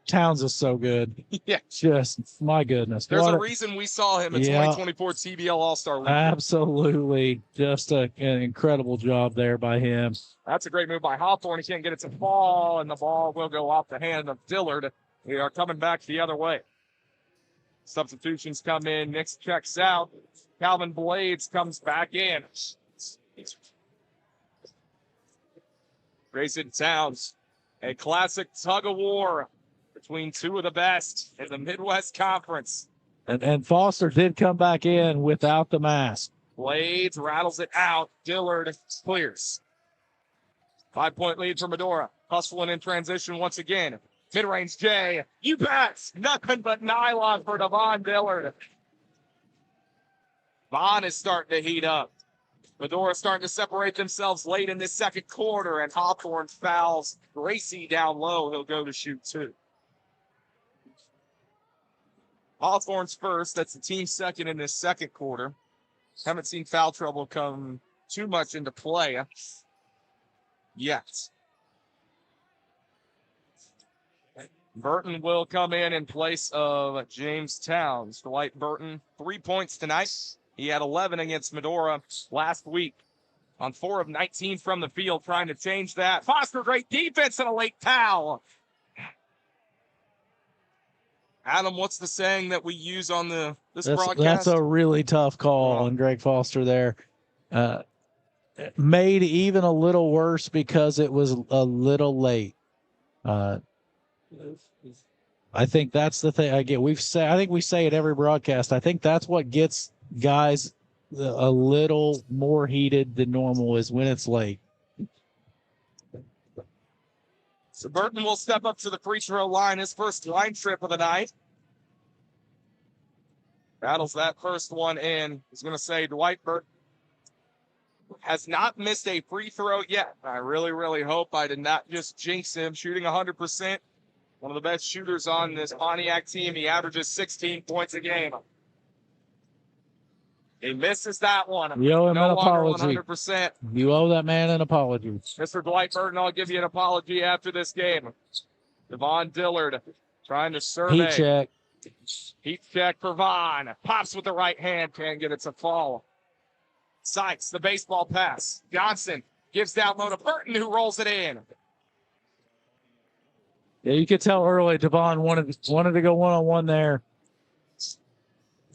A: Towns is so good.
B: Yeah.
A: Just, my goodness.
B: There's a reason we saw him in 2024 TBL All-Star Weekend.
A: Absolutely. Just an incredible job there by him.
B: That's a great move by Hawthorne. He can't get it to fall, and the ball will go off the hand of Dillard. We are coming back the other way. Substitutions come in. Nix checks out. Calvin Blades comes back in. Grayson Towns. A classic tug-of-war between two of the best in the Midwest Conference.
A: And Foster did come back in without the mask.
B: Blades rattles it out. Dillard clears. 5-point lead for Medora. Hustling in transition once again. Mid-range J. You bet. Nothing but nylon for Devon Dillard. Vaughn is starting to heat up. Medora starting to separate themselves late in this second quarter, and Hawthorne fouls Gracie down low. He'll go to shoot two. Hawthorne's first. That's the team second in this second quarter. Haven't seen foul trouble come too much into play yet. Burton will come in place of James Towns. Dwight Burton, 3 points tonight. He had 11 against Medora last week on 4 of 19 from the field, trying to change that. Foster, great defense and a late foul. Adam, what's the saying that we use on this broadcast?
A: That's a really tough call on Greg Foster there. Made even a little worse because it was a little late. I think that's the thing. I think we say it every broadcast. I think that's what gets guys a little more heated than normal is when it's late.
B: So Burton will step up to the free throw line, his first line trip of the night. Battles that first one in. He's going to say Dwight Burton has not missed a free throw yet. I really, really hope I did not just jinx him. Shooting 100%. One of the best shooters on this Pontiac team. He averages 16 points a game. He misses that one.
A: You owe him
B: no
A: an apology.
B: 100%.
A: You owe that man an apology.
B: Mr. Dwight Burton, I'll give you an apology after this game. Devon Dillard trying to survey.
A: Heat check.
B: Heat check for Vaughn. Pops with the right hand. Can't get it to fall. Sykes, the baseball pass. Johnson gives down low to Burton, who rolls it in.
A: Yeah, you could tell early Devon wanted to go one-on-one there.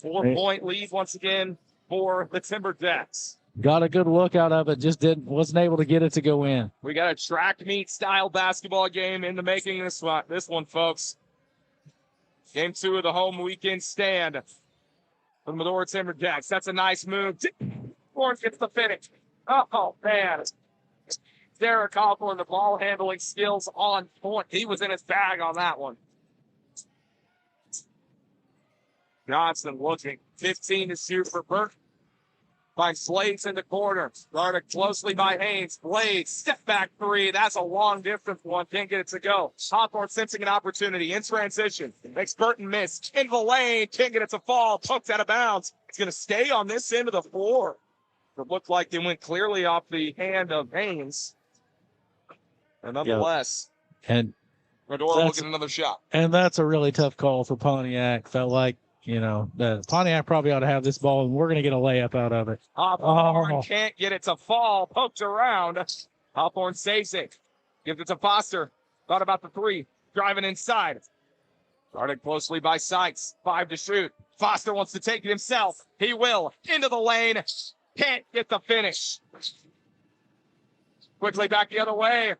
B: 4-point lead once again for the Timberjacks.
A: Got a good look out of it, just wasn't able to get it to go in.
B: We got a track meet style basketball game in the making this one, folks. Game 2 of the home weekend stand for the Medora Timberjacks. That's a nice move. Lawrence gets the finish. Oh, man. Derek Hawthorne, the ball handling skills on point. He was in his bag on that one. Johnson looking. 15 to shoot for Burton. Finds Blades in the corner. Guarded closely by Haynes. Blades, step back three. That's a long distance one. Can't get it to go. Hawthorne sensing an opportunity in transition. Makes Burton miss. In the lane. Can't get it to fall. Poked out of bounds. It's going to stay on this end of the floor. It looked like it went clearly off the hand of Haynes. And nonetheless,
A: and
B: Medora will get another shot.
A: And that's a really tough call for Pontiac. Felt like, the Pontiac probably ought to have this ball, and we're going to get a layup out of it.
B: Hawthorne can't get it to fall. Poked around. Hawthorne saves it. Gives it to Foster. Thought about the three. Driving inside. Guarded closely by Sykes. 5 to shoot. Foster wants to take it himself. He will. Into the lane. Can't get the finish. Quickly back the other way.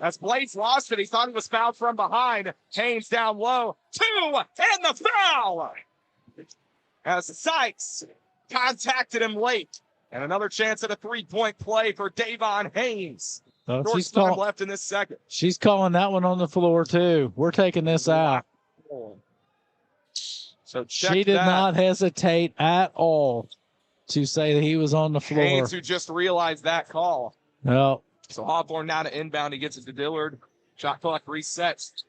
B: As Blades lost it, he thought he was fouled from behind. Haynes down low. 2, and the foul! As Sykes contacted him late. And another chance at a three-point play for Davon Haynes. Short time left in this second.
A: She's calling that one on the floor, too. We're taking this out.
B: So
A: she did not hesitate at all to say that he was on the floor.
B: Haynes, who just realized that call.
A: No.
B: So Hawthorne now to inbound. He gets it to Dillard. Shot clock resets.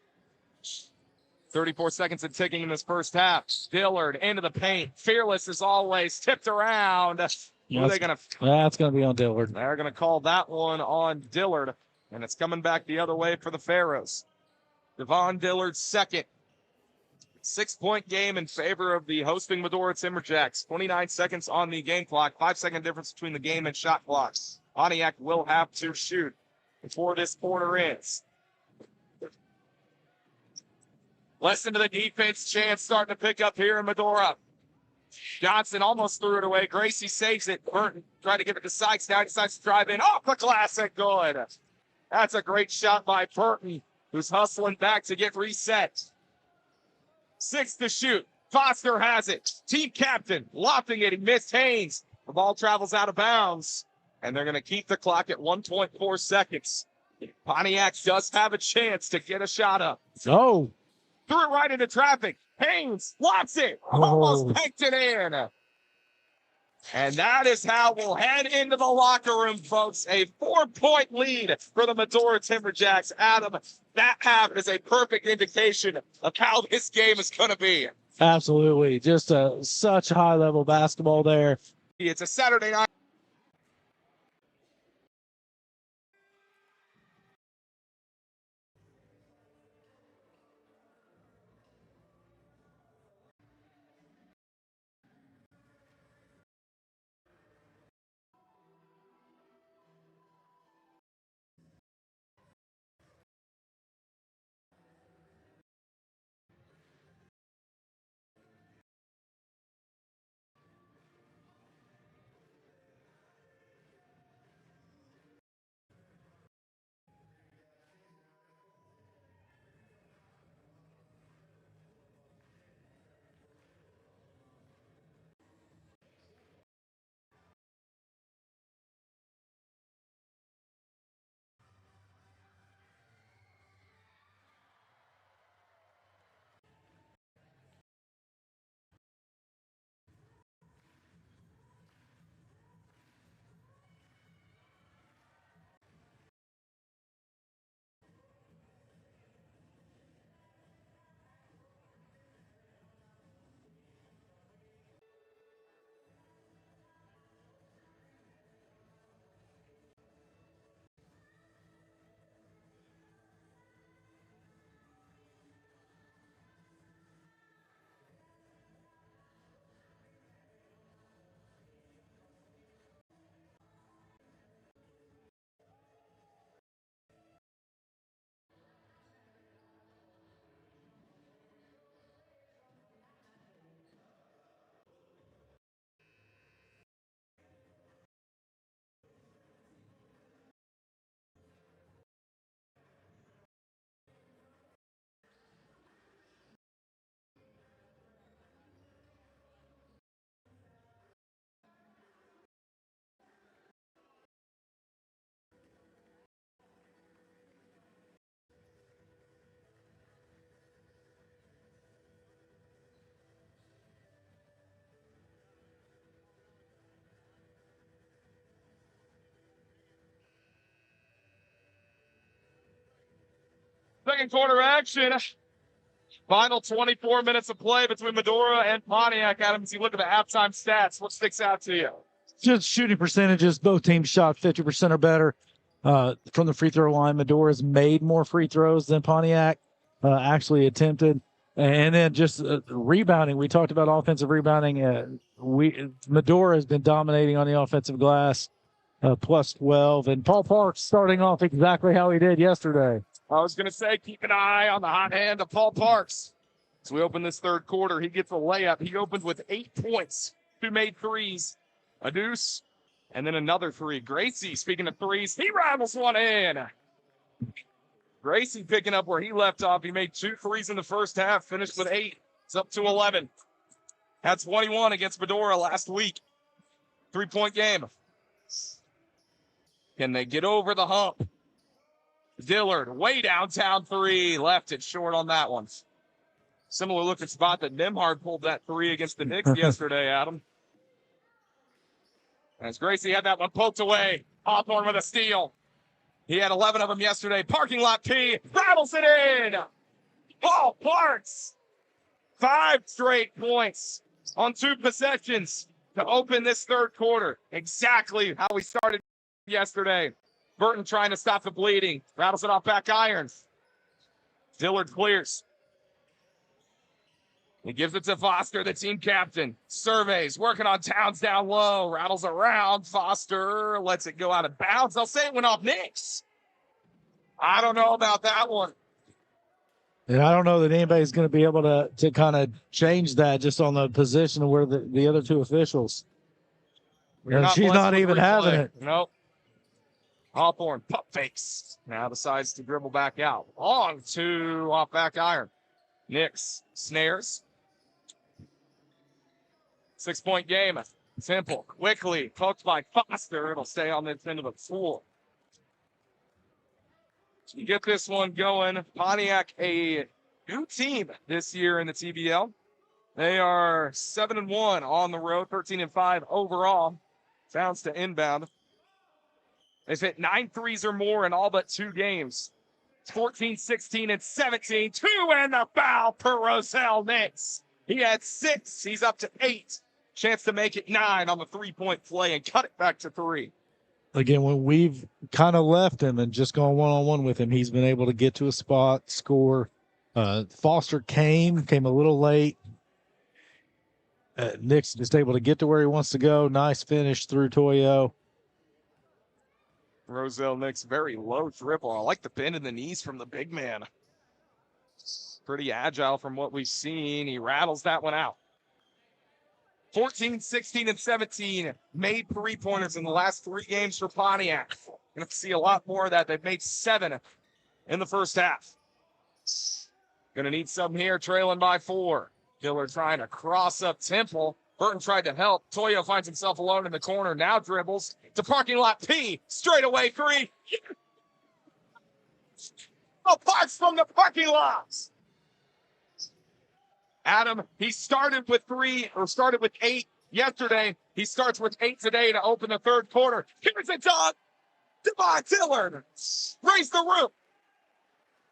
B: 34 seconds and ticking in this first half. Dillard into the paint. Fearless as always. Tipped around.
A: That's going to be on Dillard.
B: They're going to call that one on Dillard. And it's coming back the other way for the Pharaohs. Devon Dillard's second. 6-point game in favor of the hosting Medora Timberjacks. 29 seconds on the game clock. 5-second difference between the game and shot clock. Pontiac will have to shoot before this quarter ends. Listen to the defense chance starting to pick up here in Medora. Johnson almost threw it away. Gracie saves it. Burton tried to give it to Sykes. Now he decides to drive in. Off the glass and good. That's a great shot by Burton, who's hustling back to get reset. 6 to shoot. Foster has it. Team captain lofting it. He missed Haynes. The ball travels out of bounds. And they're going to keep the clock at 1.4 seconds. Pontiac does have a chance to get a shot up.
A: Oh.
B: Threw it right into traffic. Haynes locks it. Almost banked it in. And that is how we'll head into the locker room, folks. A 4-point lead for the Medora Timberjacks. Adam, that half is a perfect indication of how this game is going to be.
A: Absolutely. Just such high-level basketball there.
B: It's a Saturday night. Second quarter action. Final 24 minutes of play between Medora and Pontiac. Adam, as you look at the halftime stats, what sticks out to you?
A: Just shooting percentages. Both teams shot 50% or better from the free throw line. Medora's made more free throws than Pontiac actually attempted. And then just rebounding. We talked about offensive rebounding. Medora has been dominating on the offensive glass, plus 12. And Paul Parks starting off exactly how he did yesterday.
B: I was going to say, keep an eye on the hot hand of Paul Parks. As we open this third quarter, he gets a layup. He opened with 8 points, 2 made threes, a deuce, and then another 3. Gracie, speaking of threes, he rivals one in. Gracie picking up where he left off. He made 2 threes in the first half, finished with 8. It's up to 11. Had 21 against Medora last week. 3-point game. Can they get over the hump? Dillard, way downtown 3. Left it short on that one. Similar looking spot that Nimhard pulled that 3 against the Knicks yesterday, Adam. As Gracie had that one poked away. Hawthorne with a steal. He had 11 of them yesterday. Parking lot P. Rattles it in. Paul Parks. 5 straight points on 2 possessions to open this third quarter. Exactly how we started yesterday. Burton trying to stop the bleeding. Rattles it off back iron. Dillard clears. He gives it to Foster, the team captain. Surveys, working on Towns down low. Rattles around. Foster lets it go out of bounds. They'll say it went off Knicks. I don't know about that one.
A: And I don't know that anybody's going to be able to kind of change that just on the position of where the other 2 officials. She's not even having it.
B: Nope. Hawthorne, pump fakes. Now decides to dribble back out. Long 2 off back iron. Knicks snares. 6-point game. Temple quickly poked by Foster. It'll stay on this end of the floor. You get this one going. Pontiac, a new team this year in the TBL. They are 7-1 on the road, 13-5 overall. Bounce to inbound. They've hit 9 threes or more in all but 2 games. 14, 16, and 17. 2 and the foul per Roselle Knicks. He had 6. He's up to 8. Chance to make it 9 on the 3-point play and cut it back to 3.
A: Again, when we've kind of left him and just gone one-on-one with him, he's been able to get to a spot, score. Foster came a little late. Nick's just able to get to where he wants to go. Nice finish through Toyo.
B: Roselle Knicks, very low dribble. I like the bend in the knees from the big man. Pretty agile from what we've seen. He rattles that one out. 14, 16, and 17 made 3-pointers in the last 3 games for Pontiac. Going to see a lot more of that. They've made 7 in the first half. Going to need some here, trailing by 4. Dillard trying to cross up Temple. Burton tried to help. Toyo finds himself alone in the corner. Now dribbles to parking lot P. Straight away 3. Oh, Parks from the parking lot. Adam, he started with 8 yesterday. He starts with 8 today to open the third quarter. Here's a dunk. Devon Dillard raised the roof.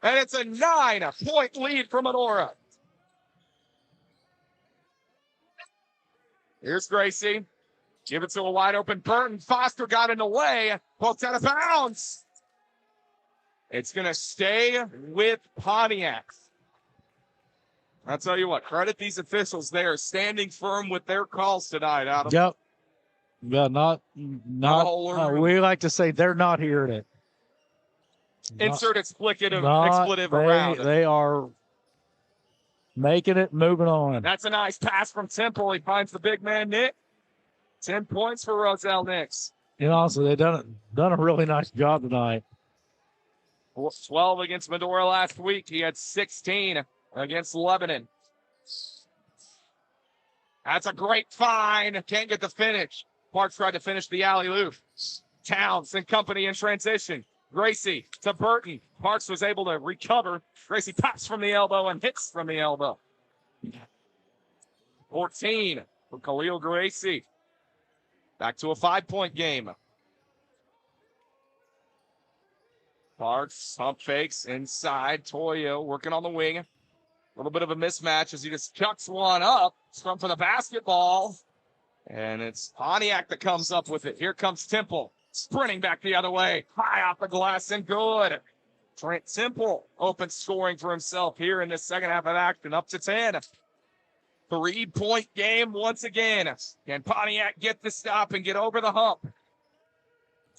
B: And it's a 9-point lead for Medora. Here's Gracie. Give it to a wide open Burton. Foster got in the way. Poked out of bounds. It's going to stay with Pontiac. I'll tell you what, credit these officials. They are standing firm with their calls tonight, Adam.
A: Yep. Yeah, not we like to say they're not hearing it.
B: Insert expletive around it.
A: They are making it, moving on.
B: That's a nice pass from Temple. He finds the big man, Nick. 10 points for Roselle Knicks.
A: You know, also, they've done a really nice job tonight.
B: 12 against Medora last week. He had 16 against Lebanon. That's a great find. Can't get the finish. Parks tried to finish the alley-oop. Towns and company in transition. Gracie to Burton. Parks was able to recover. Gracie pops from the elbow and hits from the elbow. 14 for Khalil Gracie. Back to a 5-point game. Parks, pump fakes inside. Toyo working on the wing. A little bit of a mismatch as he just chucks one up. From for the basketball. And it's Pontiac that comes up with it. Here comes Temple. Sprinting back the other way. High off the glass and good. Trent Temple open scoring for himself here in this second half of action. Up to 10. 3-point game once again. Can Pontiac get the stop and get over the hump?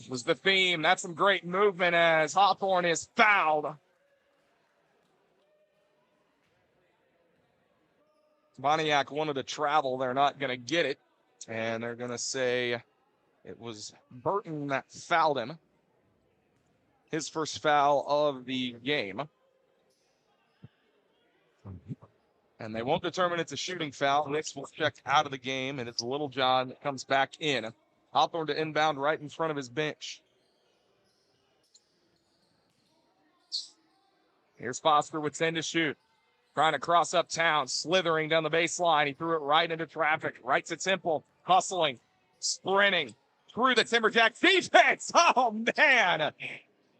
B: Was the theme. That's some great movement as Hawthorne is fouled. Pontiac wanted to travel. They're not going to get it. And they're going to say it was Burton that fouled him. His first foul of the game. And they won't determine it's a shooting foul. Knicks will check out of the game, and it's Little John that comes back in. Hawthorne to inbound right in front of his bench. Here's Foster with 10 to shoot. Trying to cross up town, slithering down the baseline. He threw it right into traffic, right to Temple. Hustling, sprinting through the Timberjacks defense. Oh, man.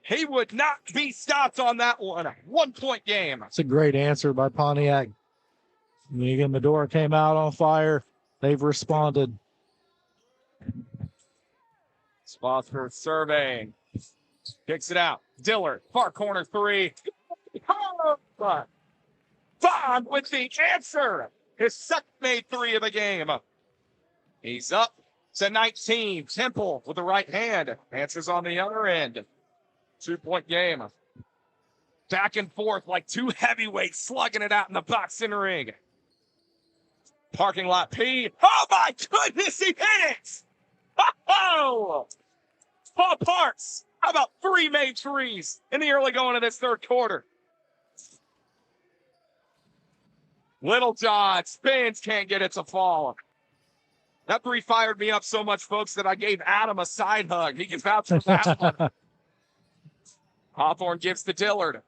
B: He would not be stopped on that one. 1-point game.
A: It's a great answer by Pontiac. Again, Medora came out on fire. They've responded.
B: Foster surveying. Kicks it out. Dillard, far corner three. Bond with the answer. His second made three of the game. He's up to 19. Temple with the right hand. Answers on the other end. 2-point game. Back and forth like two heavyweights slugging it out in the boxing ring. Parking lot P. Oh my goodness, he hit it! Oh! Paul Parks. How about 3 made threes in the early going of this third quarter? Little John spins, can't get it to fall. That three fired me up so much, folks, that I gave Adam a side hug. He can vouch for that one. Hawthorne gives to Dillard.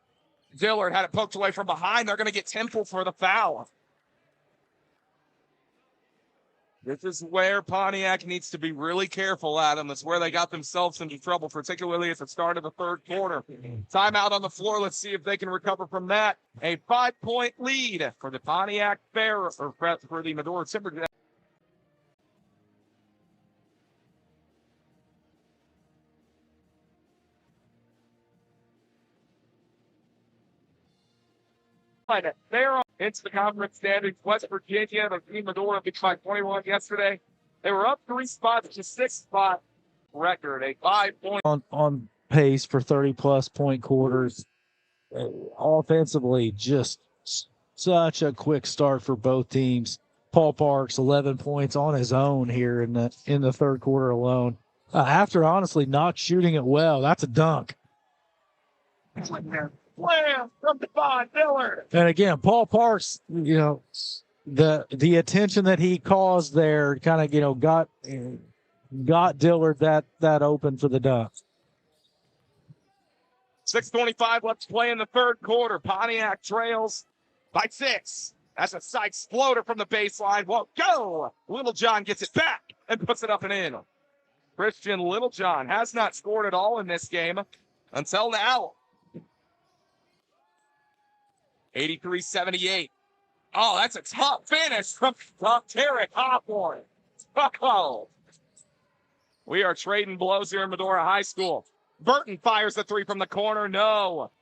B: Dillard had it poked away from behind. They're going to get Temple for the foul. This is where Pontiac needs to be really careful, Adam. That's where they got themselves into trouble, particularly at the start of the third quarter. Timeout on the floor. Let's see if they can recover from that. A 5-point lead for the Pontiac Bear, or for the Medora Timberjacks. They're into the conference standings. West Virginia, the team Medora beat by 21 yesterday. They were up 3 spots to 6-spot record. A 5-point
A: on pace for 30-plus point quarters. Offensively, just such a quick start for both teams. Paul Parks, 11 points on his own here in the third quarter alone. After honestly not shooting it well, that's a dunk.
B: Slam from Devon Dillard.
A: And again, Paul Parks, the attention that he caused there kind of, got Dillard that open for the dunk.
B: 6:25 left to play in the third quarter. Pontiac trails by 6. That's a Sykes floater from the baseline. Won't go. Little John gets it back and puts it up and in. Christian Littlejohn has not scored at all in this game until now. 83-78. Oh, that's a top finish from Tarek Hawthorne. Oh. We are trading blows here in Medora High School. Burton fires the 3 from the corner. No.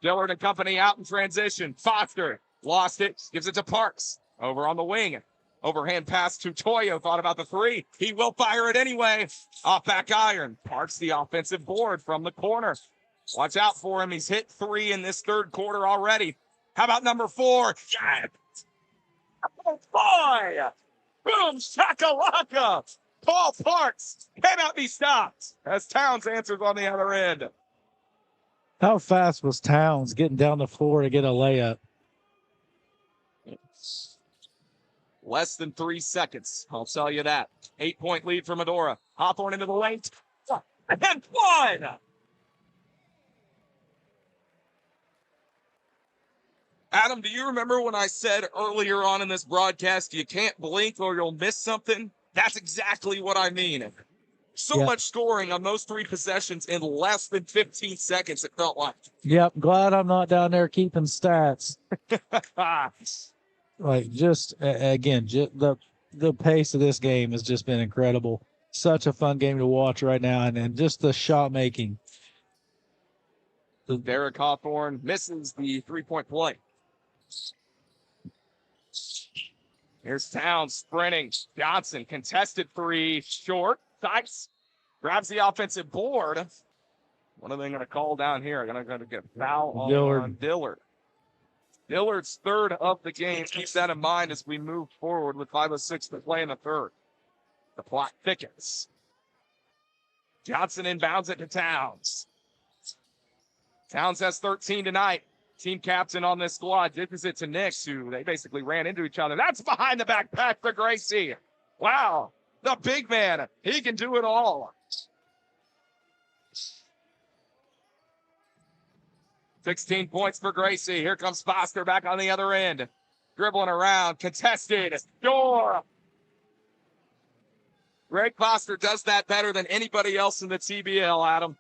B: Dillard and company out in transition. Foster lost it. Gives it to Parks. Over on the wing. Overhand pass to Toyo. Thought about the 3. He will fire it anyway. Off back iron. Parks the offensive board from the corner. Watch out for him. He's hit 3 in this third quarter already. How about number 4? Yes! Oh, boy! Boom, shakalaka! Paul Parks cannot be stopped as Towns answers on the other end.
A: How fast was Towns getting down the floor to get a layup?
B: Less than 3 seconds, I'll tell you that. 8-point lead for Medora. Hawthorne into the lane. And 1! Adam, do you remember when I said earlier on in this broadcast, you can't blink or you'll miss something? That's exactly what I mean. So much scoring on those 3 possessions in less than 15 seconds, it felt like.
A: Yep. Glad I'm not down there keeping stats. Like, just again, the pace of this game has just been incredible. Such a fun game to watch right now, and just the shot making.
B: Derek Hawthorne misses the 3-point play. Here's Towns sprinting. Johnson, contested 3, short. Sykes grabs the offensive board. What are they going to call down here? I'm going to get a foul on Dillard. Dillard's 3rd of the game. Keep that in mind as we move forward with 5:06 to play in the 3rd. The plot thickens. Johnson inbounds it to Towns. Towns has 13 tonight. Team captain on this squad dishes it to Nix, who they basically ran into each other. That's behind the back pass for Gracie. Wow, the big man. He can do it all. 16 points for Gracie. Here comes Foster back on the other end. Dribbling around, contested, door. Greg Foster does that better than anybody else in the TBL, Adam.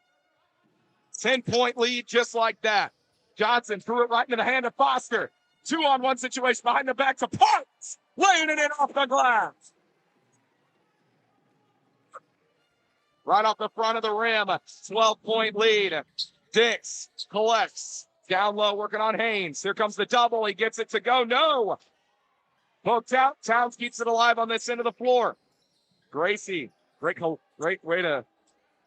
B: 10-point lead just like that. Johnson threw it right into the hand of Foster. 2-on-1 situation behind the back to Parks. Laying it in off the glass. Right off the front of the rim. 12-point lead. Dix collects. Down low working on Haynes. Here comes the double. He gets it to go. No. Hooked out. Towns keeps it alive on this end of the floor. Gracie. Great way to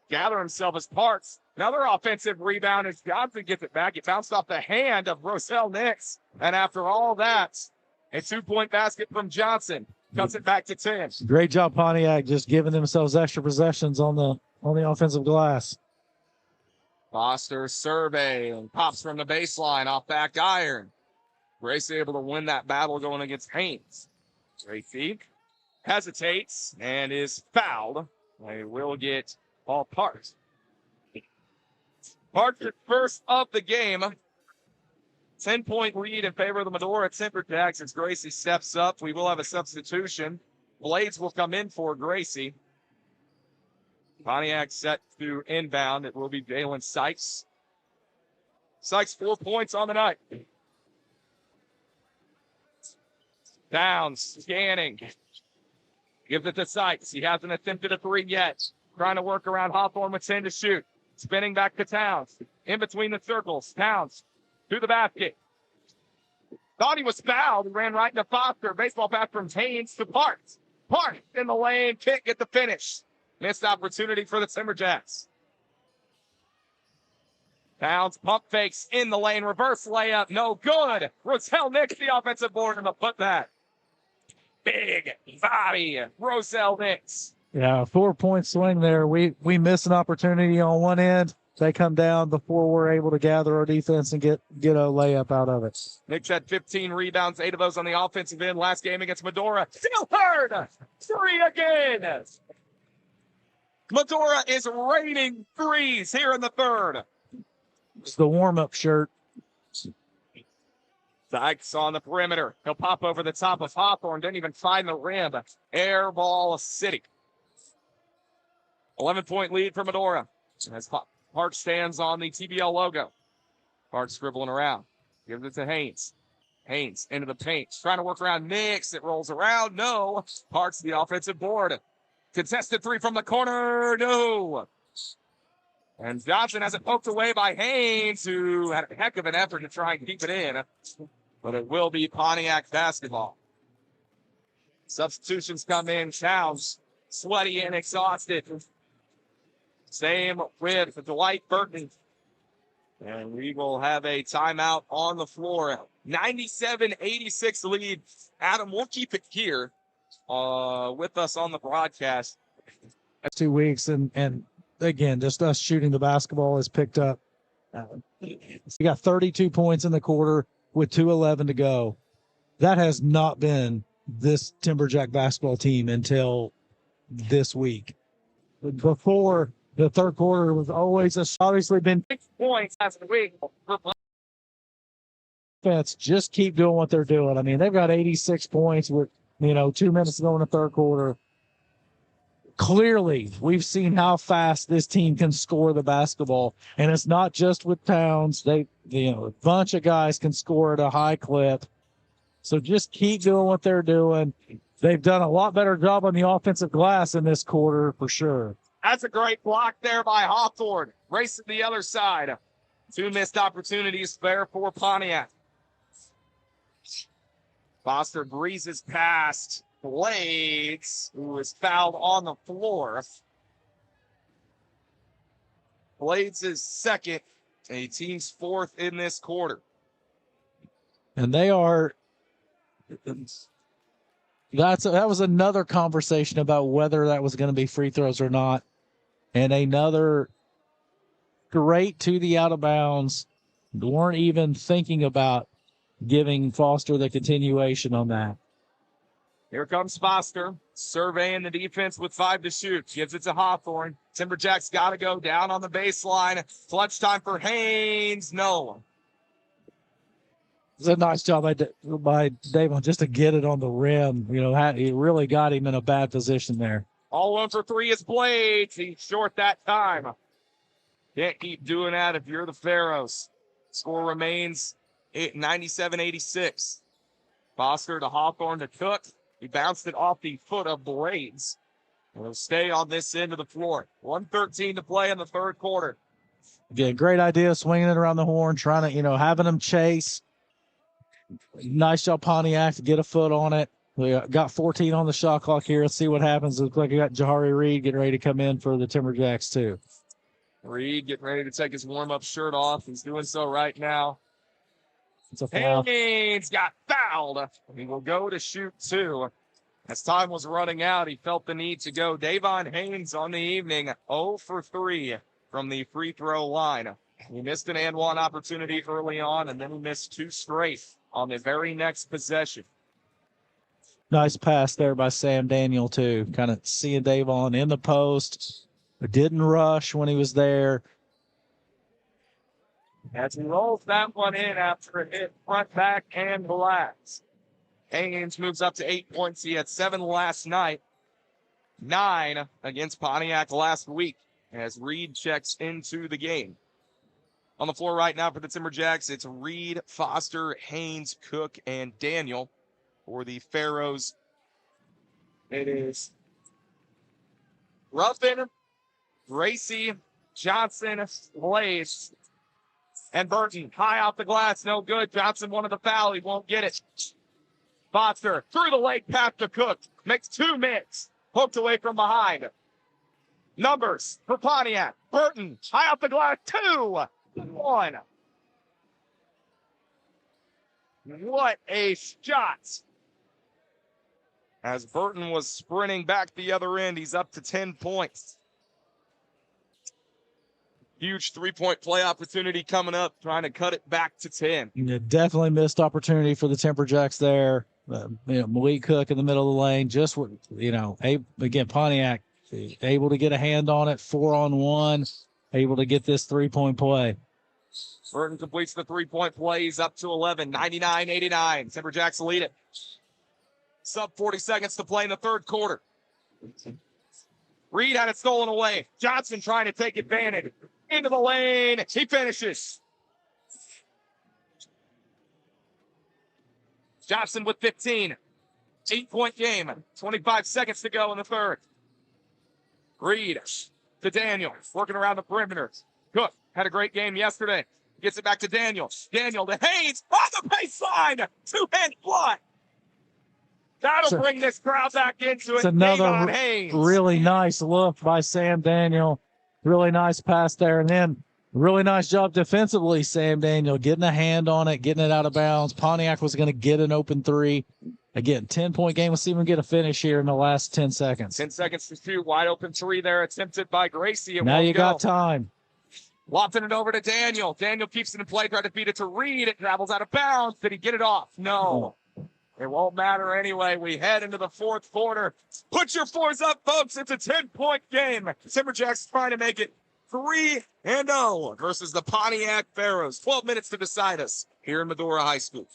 B: gather himself as Parks. Another offensive rebound as Johnson gets it back. It bounced off the hand of Roselle Nix. And after all that, a 2-point basket from Johnson. Cuts it back to 10.
A: Great job, Pontiac, just giving themselves extra possessions on the offensive glass.
B: Foster survey and pops from the baseline off back iron. Gracie able to win that battle going against Haynes. Gracie hesitates and is fouled. They will get Paul Parks. Parks is first of the game. 10-point lead in favor of the Medora Timberjacks as Gracie steps up. We will have a substitution. Blades will come in for Gracie. Pontiac set to inbound. It will be Jalen Sykes. Sykes 4 points on the night. Downs scanning. Gives it to Sykes. He hasn't attempted a 3 yet. Trying to work around Hawthorne with 10 to shoot. Spinning back to Towns. In between the circles. Towns to the basket. Thought he was fouled. He ran right into Foster. Baseball pass from Haynes to Parks. Parks in the lane. Can't get the finish. Missed opportunity for the Timberjacks. Towns pump fakes in the lane. Reverse layup. No good. Roselle Nix the offensive board and put that. Big body. Roselle Nix.
A: Yeah, 4-point swing there. We miss an opportunity on one end. They come down before we're able to gather our defense and get a layup out of it.
B: Nix had 15 rebounds, 8 of those on the offensive end. Last game against Medora. Still third. 3 again. Medora is raining threes here in the 3rd.
A: It's the warm-up shirt.
B: Sykes on the perimeter. He'll pop over the top of Hawthorne. Didn't even find the rim. Air ball city. 11-point lead for Medora. As Parks stands on the TBL logo. Parks scribbling around. Gives it to Haynes. Haynes into the paint. Trying to work around Nix. It rolls around. No. Parks the offensive board. Contested 3 from the corner. No. And Johnson has it poked away by Haynes, who had a heck of an effort to try and keep it in. But it will be Pontiac basketball. Substitutions come in. Towns sweaty and exhausted. Same with Dwight Burton. And we will have a timeout on the floor. 97-86 lead. Adam, we'll keep it here with us on the broadcast.
A: 2 weeks, and again, just us shooting the basketball has picked up. We got 32 points in the quarter with 2:11 to go. That has not been this Timberjack basketball team until this week. Before, the 3rd quarter was always obviously been
B: 6 points last week.
A: Defense just keep doing what they're doing. I mean, they've got 86 points with 2 minutes to go in the 3rd quarter. clearly we've seen how fast this team can score the basketball, and it's not just with Towns. A bunch of guys can score at a high clip. So just keep doing what they're doing. They've done a lot better job on the offensive glass in this quarter for sure.
B: That's a great block there by Hawthorne. Racing the other side. 2 missed opportunities there for Pontiac. Foster breezes past Blades, who was fouled on the floor. Blades is second, and he team's fourth in this quarter.
A: And they are. That was another conversation about whether that was going to be free throws or not. And another straight to the out of bounds. Weren't even thinking about giving Foster the continuation on that.
B: Here comes Foster, surveying the defense with 5 to shoot. Gives it to Hawthorne. Timberjacks got to go down on the baseline. Clutch time for Haynes. No.
A: It was a nice job by Davon just to get it on the rim. He really got him in a bad position there.
B: All 1 for 3 is Blades. He's short that time. Can't keep doing that if you're the Pharaohs. Score remains 97-86. Foster to Hawthorne to Cook. He bounced it off the foot of Blades. He'll stay on this end of the floor. 1:13 to play in the third quarter.
A: Yeah, great idea, swinging it around the horn, trying to, having them chase. Nice job, Pontiac, to get a foot on it. We got 14 on the shot clock here. Let's see what happens. It looks like we got Jahari Reed getting ready to come in for the Timberjacks, too.
B: Reed getting ready to take his warm-up shirt off. He's doing so right now.
A: It's a foul.
B: Haynes got fouled. He will go to shoot 2. As time was running out, he felt the need to go. Davon Haynes on the evening, 0 for 3 from the free throw line. He missed an and 1 opportunity early on, and then he missed 2 straight on the very next possession.
A: Nice pass there by Sam Daniel, too. Kind of seeing Davon in the post. Didn't rush when he was there.
B: As he rolls that one in after a hit front, back, and glass. Haynes moves up to 8 points. He had 7 last night, 9 against Pontiac last week as Reed checks into the game. On the floor right now for the Timberjacks, it's Reed, Foster, Haynes, Cook, and Daniel. For the Pharaohs, it is Ruffin, Gracie, Johnson, Blades, and Burton. High off the glass, no good. Johnson wanted the foul. He won't get it. Foster through the lake path to Cook. Makes 2 mix. Poked away from behind. Numbers for Pontiac. Burton, high off the glass. 2-1. What a shot. As Burton was sprinting back the other end, he's up to 10 points. Huge 3-point play opportunity coming up, trying to cut it back to 10.
A: Yeah, definitely missed opportunity for the Timberjacks there. Malik Cook in the middle of the lane. Just, again, Pontiac able to get a hand on it, 4-on-1, able to get this 3-point play.
B: Burton completes the 3-point play. He's up to 11, 99-89. Timberjacks lead it. Sub 40 seconds to play in the third quarter. Reed had it stolen away. Johnson trying to take advantage. Into the lane. He finishes. Johnson with 15. 8-point game. 25 seconds to go in the third. Reed to Daniel. Working around the perimeter. Cook had a great game yesterday. Gets it back to Daniel. Daniel to Haynes. On the baseline. 2-hand block. That'll bring this crowd back into it.
A: It's another
B: Haynes.
A: Really nice look by Sam Daniel. Really nice pass there. And then really nice job defensively, Sam Daniel, getting a hand on it, getting it out of bounds. Pontiac was going to get an open 3. Again, 10-point game. Let's see if we can get a finish here in the last 10 seconds.
B: 10 seconds to shoot. Wide open 3 there, attempted by Gracie.
A: Now you got time.
B: Lofting it over to Daniel. Daniel keeps it in play, trying to feed it to Reed. It travels out of bounds. Did he get it off? No. It won't matter anyway. We head into the fourth quarter. Put your 4s up, folks. It's a 10-point game. Timberjacks trying to make it 3-0 versus the Pontiac Pharaohs. 12 minutes to decide us here in Medora High School.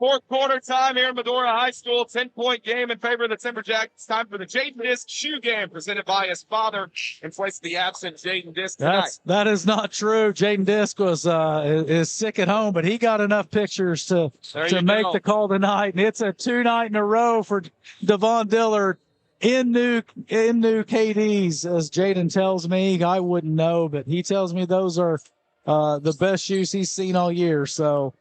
B: Fourth quarter time here in Medora High School. 10-point game in favor of the Timberjacks. It's time for the Jaden Disc shoe game presented by his father in place of the absent Jaden Disc tonight.
A: That is not true. Jaden Disc was is sick at home, but he got enough pictures to make the call tonight. And it's a 2-night in a row for Devon Dillard in new KDs, as Jaden tells me. I wouldn't know, but he tells me those are the best shoes he's seen all year. So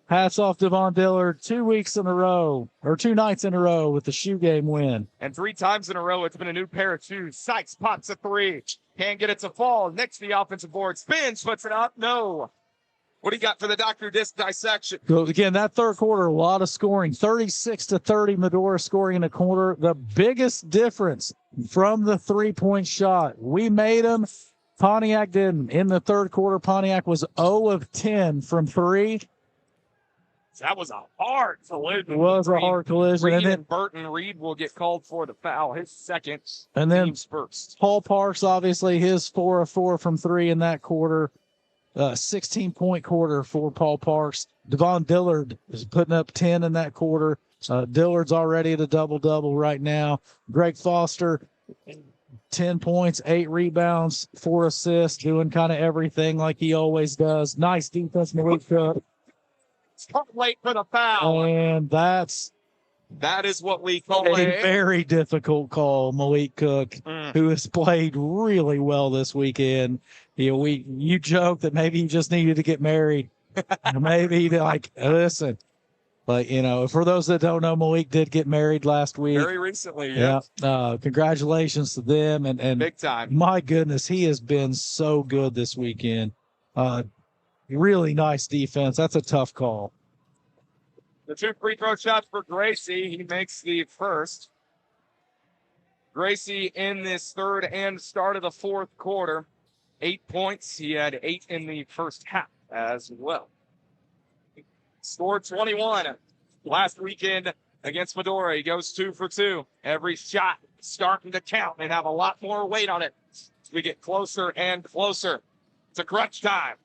A: hats off Devon Dillard, 2 weeks in a row, or 2 nights in a row with the shoe game win.
B: And 3 times in a row, it's been a new pair of shoes. Sykes pops a 3. Can't get it to fall. Next to the offensive board. Spins, puts it up. No. What do you got for the Dr. Disc dissection?
A: So again, that third quarter, a lot of scoring. 36-30 Medora scoring in a quarter. The biggest difference from the 3-point shot. We made them. Pontiac didn't. In the third quarter, Pontiac was 0 of 10 from 3.
B: That was a hard collision.
A: It was a hard collision.
B: Reed and Burton. Reed will get called for the foul, his second.
A: And then
B: team's first.
A: Paul Parks, obviously, his 4 of 4 from 3 in that quarter. 16-point quarter for Paul Parks. Devon Dillard is putting up 10 in that quarter. Dillard's already at a double-double right now. Greg Foster, 10 points, 8 rebounds, 4 assists, doing kind of everything like he always does. Nice defense, Malik Cook.
B: Late for the foul.
A: And that
B: is what we call
A: a very difficult call, Malik Cook, who has played really well this weekend. You joke that maybe he just needed to get married. Maybe listen. But, for those that don't know, Malik did get married last week.
B: Very recently, yeah.
A: Congratulations to them. And
B: big time.
A: My goodness, he has been so good this weekend. Really nice defense. That's a tough call.
B: The 2 free throw shots for Gracie. He makes the first. Gracie in this third and start of the fourth quarter. 8 points. He had 8 in the first half as well. Scored 21 last weekend against Medora. He goes 2 for 2. Every shot starting to count and have a lot more weight on it as we get closer and closer to crunch time.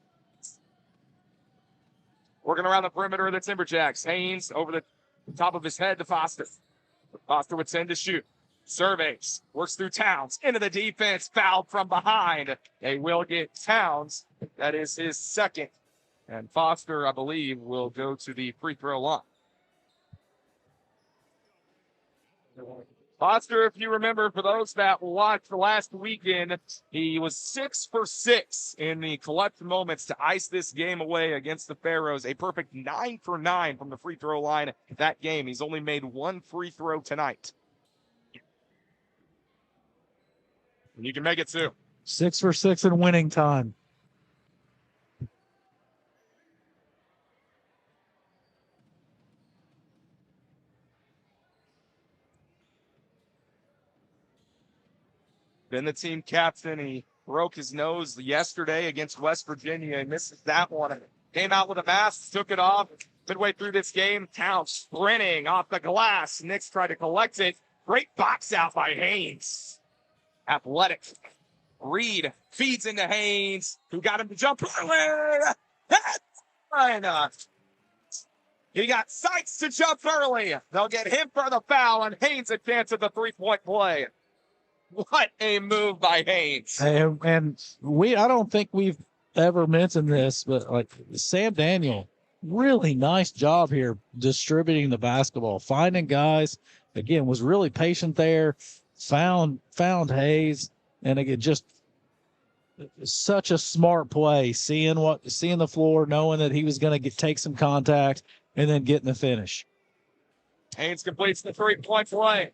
B: Working around the perimeter of the Timberjacks. Haynes over the top of his head to Foster. Foster would send to shoot. Surveys. Works through Towns. Into the defense. Fouled from behind. They will get Towns. That is his second. And Foster, I believe, will go to the free throw line. Foster, if you remember, for those that watched last weekend, he was 6 for 6 in the collect moments to ice this game away against the Pharaohs. A perfect 9 for 9 from the free throw line that game. He's only made 1 free throw tonight. And you can make it too.
A: 6 for 6 in winning time.
B: Been the team captain. He broke his nose yesterday against West Virginia and misses that one. Came out with a mask, took it off. Midway through this game, Towns sprinting off the glass. Knicks tried to collect it. Great box out by Haynes. Athletic. Reed feeds into Haynes, who got him to jump early. He got Sykes to jump early. They'll get him for the foul, and Haynes a chance at the 3-point play. What a move by Haynes.
A: And I don't think we've ever mentioned this, but Sam Daniel, really nice job here distributing the basketball, finding guys. Again, was really patient there, found Hayes, and again, just such a smart play, seeing the floor, knowing that he was going to take some contact, and then getting the finish.
B: Haynes completes the 3-point play.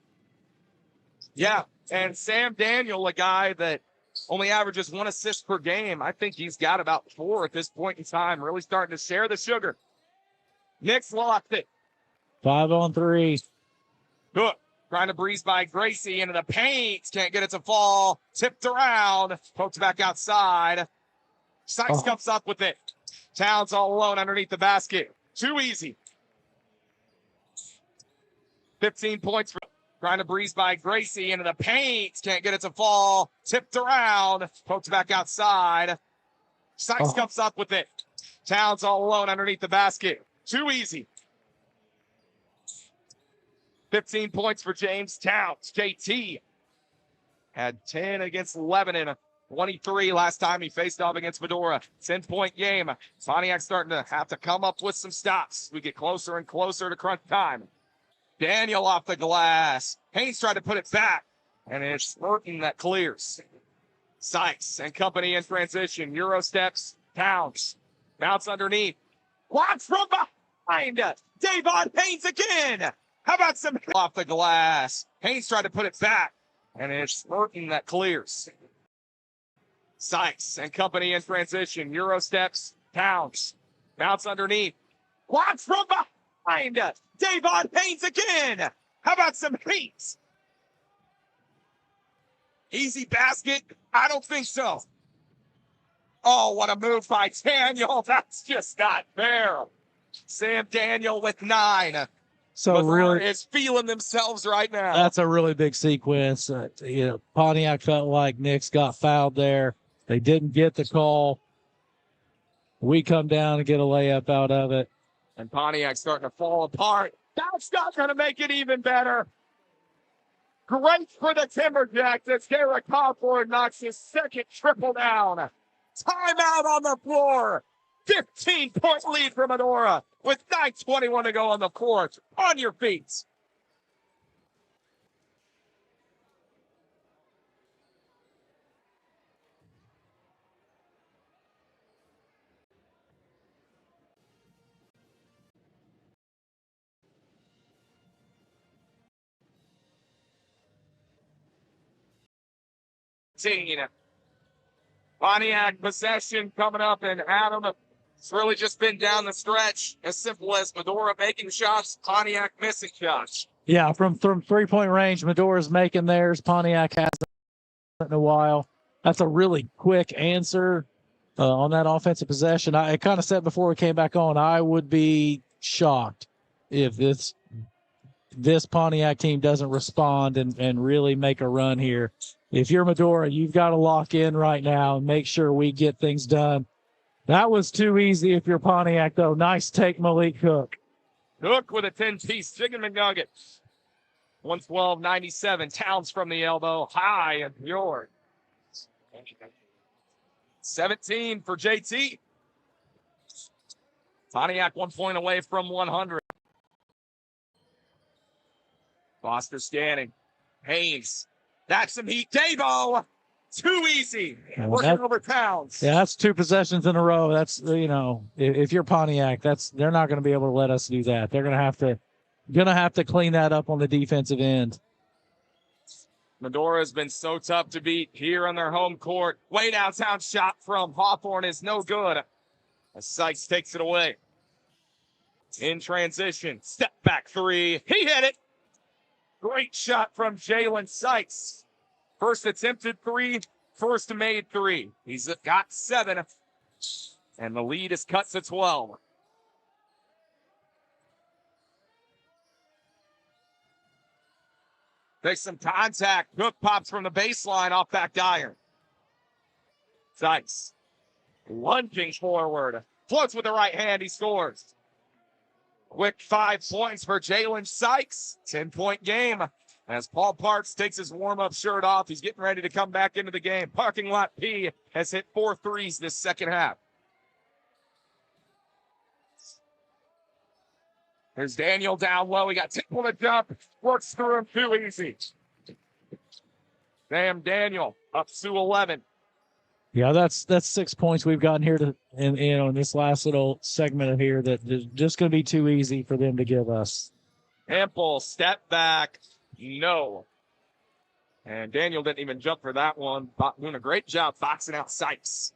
B: Yeah. And Sam Daniel, a guy that only averages 1 assist per game. I think he's got about 4 at this point in time. Really starting to share the sugar. Knicks lost it.
A: 5 on 3.
B: Good. Trying to breeze by Gracie into the paint. Can't get it to fall. Tipped around. Poked back outside. Sykes
A: 哦
B: comes up with it. Towns all alone underneath the basket. Too easy. 15 points for Gracie in the paint. Can't get it to fall. Tipped around. Poked back outside. Sykes comes up with it. Towns all alone underneath the basket. Too easy. 15 points for trying to breeze by Gracie into the paint. Can't get it to fall. Tipped around. Poked back outside. Sykes comes up with it. Towns all alone underneath the basket. Too easy. 15 points for James Towns. JT had 10 against Lebanon. 23 last time he faced off against Medora. 10-point game. Pontiac starting to have to come up with some stops. We get closer and closer to crunch time. Daniel off the glass. Haynes tried to put it back, and it's Burton that clears. Sykes and company in transition. Euro steps. Towns. Bounce underneath. Blocks from behind. Davon Haynes again. How about some off the glass? Haynes tried to put it back, and it's Burton that clears. Sykes and company in transition. Euro steps. Towns. Bounce underneath. Blocks from behind. Davon Haynes again. How about some Haynes? Easy basket? I don't think so. Oh, what a move by Daniel. That's just not fair. Sam Daniel with 9.
A: So really,
B: is feeling themselves right now.
A: that's a really big sequence. Pontiac felt like Knicks got fouled there. They didn't get the call. We come down and get a layup out of it.
B: And Pontiac starting to fall apart. That's not going to make it even better. Great for the Timberjacks as Derek Hawthorne knocks his second triple down. Timeout on the floor. 15-point lead for Medora with 9:21 to go on the court. On your feet. Pontiac possession coming up, and Adam, it's really just been down the stretch. As simple as Medora making shots, Pontiac missing shots.
A: Yeah, from 3-point range, Medora's making theirs. Pontiac hasn't in a while. That's a really quick answer on that offensive possession. I kind of said before we came back on, I would be shocked if this Pontiac team doesn't respond and really make a run here. If you're Medora, you've got to lock in right now and make sure we get things done. That was too easy if you're Pontiac, though. Nice take, Malik Cook.
B: Cook with a 10-piece chicken McNugget. 112-97. Towns from the elbow. High and pure. 17 for JT. Pontiac 1 point away from 100. Foster scanning. Haynes. That's some heat. Davo. Too easy. Working over Towns.
A: Yeah, that's 2 possessions in a row. That's, if you're Pontiac, they're not going to be able to let us do that. They're going to have to clean that up on the defensive end.
B: Medora has been so tough to beat here on their home court. Way downtown shot from Hawthorne is no good. As Sykes takes it away. In transition. Step back 3. He hit it. Great shot from Jalen Sykes. First attempted 3, first made 3. He's got 7, and the lead is cut to 12. There's some contact. Cook pops from the baseline off back iron. Sykes lunging forward. Floats with the right hand. He scores. Quick 5 points for Jalen Sykes. 10-point game. As Paul Parks takes his warm-up shirt off, he's getting ready to come back into the game. Parking Lot P has hit 4 threes this second half. There's Daniel down low. He got tickle to jump. Works through him too easy. Sam Daniel up to 11.
A: Yeah, that's 6 points we've gotten here in this last little segment of here that is just going to be too easy for them to give us.
B: Ample step back. No. And Daniel didn't even jump for that one. Doing a great job boxing out Sykes.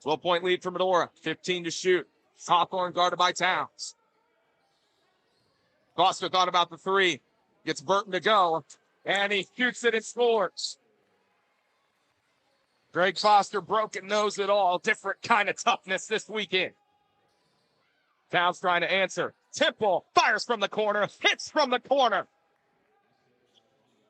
B: 12-point lead for Medora. 15 to shoot. Hawthorne guarded by Towns. Foster thought about the 3. Gets Burton to go. And he shoots it and scores. Greg Foster broken knows it all. Different kind of toughness this weekend. Towns trying to answer. Temple fires from the corner. Hits from the corner.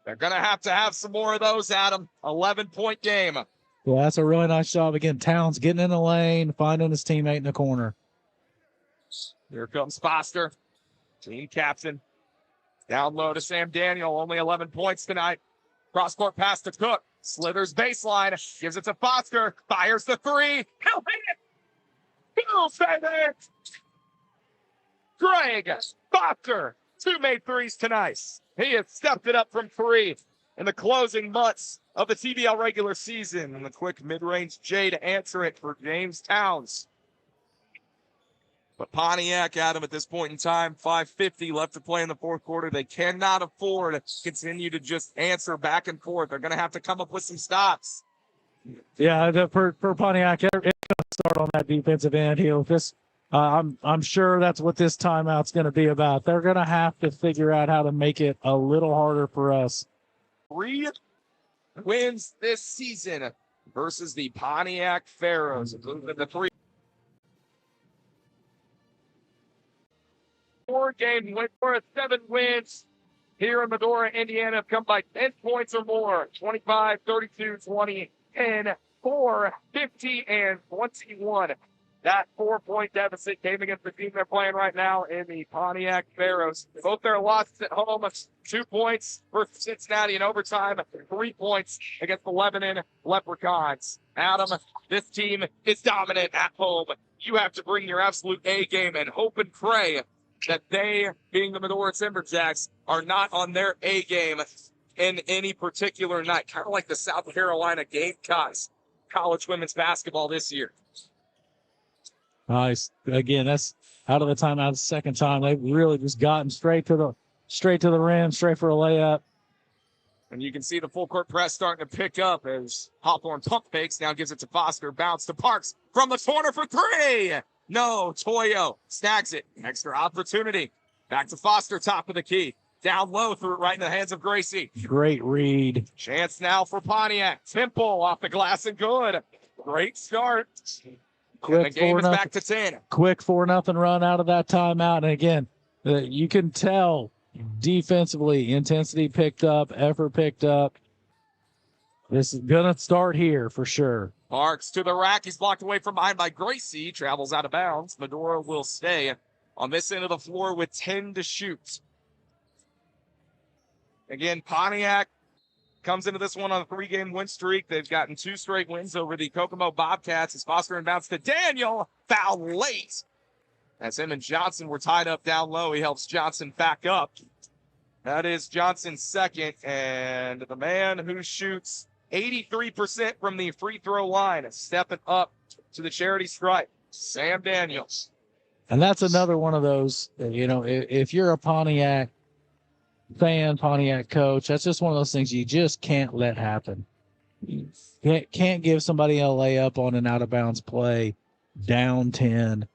B: They're going to have some more of those, Adam. 11-point game.
A: Well, that's a really nice job. Again, Towns getting in the lane, finding his teammate in the corner.
B: Here comes Foster. Team captain. Down low to Sam Daniel, only 11 points tonight. Cross-court pass to Cook. Slithers baseline, gives it to Foster, fires the three. He'll hit it! He'll save it! Greg Foster, 2 made threes tonight. He has stepped it up from 3 in the closing months of the TBL regular season. And the quick mid-range J to answer it for James Towns. But Pontiac, Adam, at this point in time, 5:50 left to play in the fourth quarter. They cannot afford to continue to just answer back and forth. They're going to have to come up with some stops.
A: Yeah, for Pontiac, it's going to start on that defensive end. I'm sure that's what this timeout's going to be about. They're going to have to figure out how to make it a little harder for us.
B: 3 wins this season versus the Pontiac Pharaohs. The 4-game win for 7 wins here in Medora, Indiana, have come by 10 points or more. 25, 32, 20, 10, 4, 50, and 21. That 4-point deficit came against the team they're playing right now in the Pontiac Pharaohs. Both their losses at home, 2 points versus Cincinnati in overtime, 3 points against the Lebanon Leprechauns. Adam, this team is dominant at home. You have to bring your absolute A game and hope and pray that they, being the Medora Timberjacks, are not on their A game in any particular night. Kind of like the South Carolina Gamecocks college women's basketball this year.
A: Nice. Again, that's out of the timeout the second time. They've really just gotten straight to the rim, straight for a layup.
B: And you can see the full court press starting to pick up as Hawthorne pump fakes. Now gives it to Foster. Bounce to Parks from the corner for 3. No, Toyo snags it. Extra opportunity. Back to Foster, top of the key. Down low, threw it right in the hands of Gracie.
A: Great read.
B: Chance now for Pontiac. Temple off the glass and good. Great start. And the game is back to 10.
A: Quick 4-0 run out of that timeout. And again, you can tell defensively, intensity picked up, effort picked up. This is going to start here for sure.
B: Parks to the rack. He's blocked away from behind by Gracie. Travels out of bounds. Medora will stay on this end of the floor with 10 to shoot. Again, Pontiac comes into this one on a 3-game win streak. They've gotten 2 straight wins over the Kokomo Bobcats. As Foster inbounds to Daniel. Foul late. As him and Johnson were tied up down low. He helps Johnson back up. That is Johnson's second. And the man who shoots 83% from the free throw line, stepping up to the charity stripe, Sam Daniels.
A: And that's another one of those, if you're a Pontiac fan, Pontiac coach, that's just one of those things you just can't let happen. You can't give somebody a layup on an out of bounds play down 10.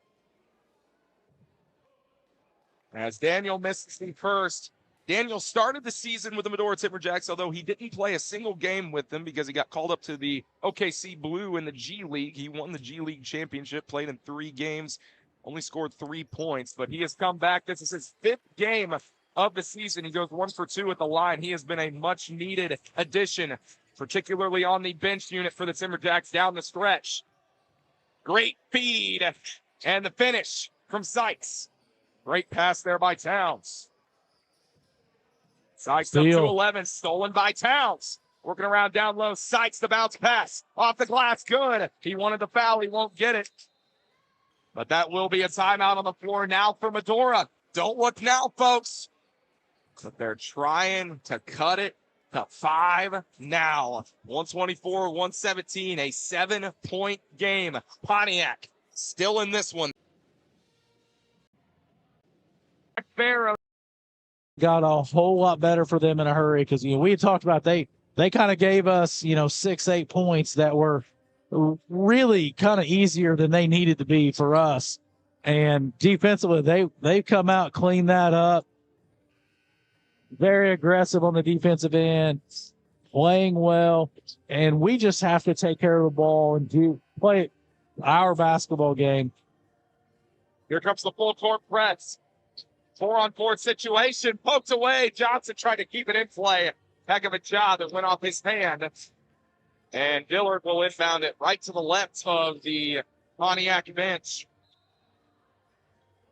B: As Daniel misses the first. Daniel started the season with the Medora Timberjacks, although he didn't play a single game with them because he got called up to the OKC Blue in the G League. He won the G League championship, played in 3 games, only scored 3 points, but he has come back. This is his 5th game of the season. He goes 1 for 2 at the line. He has been a much-needed addition, particularly on the bench unit for the Timberjacks down the stretch. Great feed, and the finish from Sykes. Great pass there by Towns. Sykes up to 11, stolen by Towns. Working around down low, Sykes the bounce pass. Off the glass, good. He wanted the foul, he won't get it. But that will be a timeout on the floor now for Medora. Don't look now, folks. But they're trying to cut it to 5 now. 124-117, a 7-point game. Pontiac still in this one. Pharaoh
A: got a whole lot better for them in a hurry because we had talked about they kind of gave us 6-8 points that were really kind of easier than they needed to be for us. And defensively, they've come out, cleaned that up. Very aggressive on the defensive end, playing well, and we just have to take care of the ball and play our basketball game.
B: Here comes the full court press. 4-on-4 situation, poked away. Johnson tried to keep it in play. Heck of a job. It went off his hand. And Dillard will inbound it right to the left of the Pontiac bench.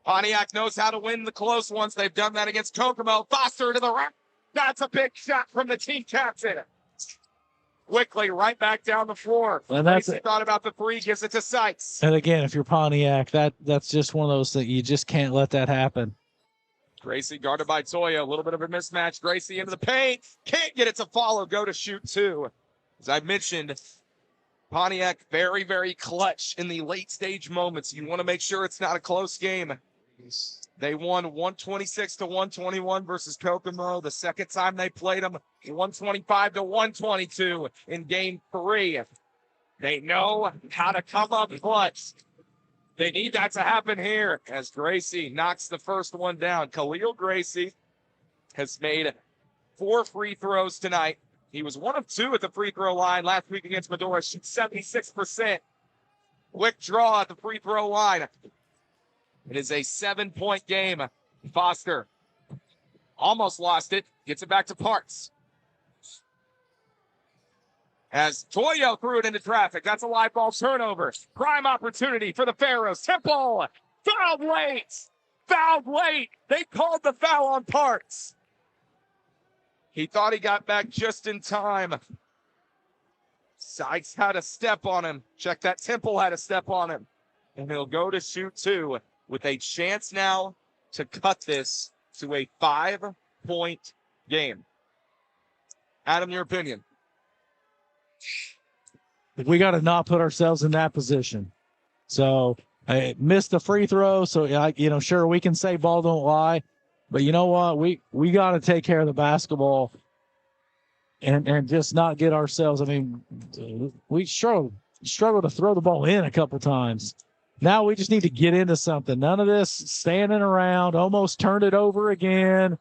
B: Pontiac knows how to win the close ones. They've done that against Kokomo. Foster to the rack. That's a big shot from the team captain. Quickly, right back down the floor.
A: And that's
B: Gracie thought about the three, gives it to Sykes.
A: And again, if you're Pontiac, that's just one of those that you just can't let that happen.
B: Gracie guarded by Toya. A little bit of a mismatch. Gracie into the paint. Can't get it to follow. Go to shoot two. As I mentioned, Pontiac very, very clutch in the late stage moments. You want to make sure it's not a close game. They won 126-121 versus Kokomo. The second time they played them, 125-122 in game 3. They know how to come up clutch. They need that to happen here as Gracie knocks the first one down. Khalil Gracie has made 4 free throws tonight. He was 1 of 2 at the free throw line last week against Medora. Shoots 76%. Quick draw at the free throw line. It is a 7-point game. Foster almost lost it. Gets it back to Parks. As Toyo threw it into traffic. That's a live ball turnover. Prime opportunity for the Pharaohs. Temple fouled late. Fouled late. They called the foul on Parks. He thought he got back just in time. Sykes had a step on him. Check that. Temple had a step on him. And he'll go to shoot 2 with a chance now to cut this to a 5-point game. Adam, your opinion?
A: We got to not put ourselves in that position. So I missed the free throw. So, sure, we can say ball don't lie. But you know what? We got to take care of the basketball and just not get ourselves. I mean, we struggle to throw the ball in a couple times. Now we just need to get into something. None of this standing around, almost turned it over again.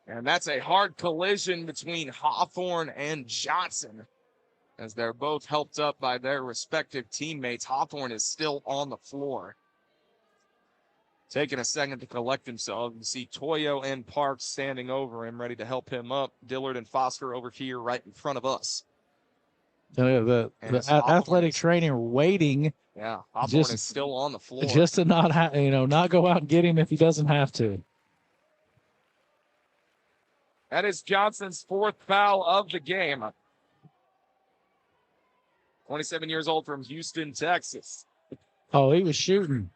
B: And that's a hard collision between Hawthorne and Johnson, as they're both helped up by their respective teammates. Hawthorne is still on the floor. Taking a second to collect himself. You see Toyo and Parks standing over him, ready to help him up. Dillard and Foster over here right in front of us.
A: The athletic trainer waiting.
B: Yeah, Hawthorne is still on the floor.
A: Just to not go out and get him if he doesn't have to.
B: That is Johnson's 4th foul of the game. 27 years old from Houston, Texas.
A: Oh, he was shooting.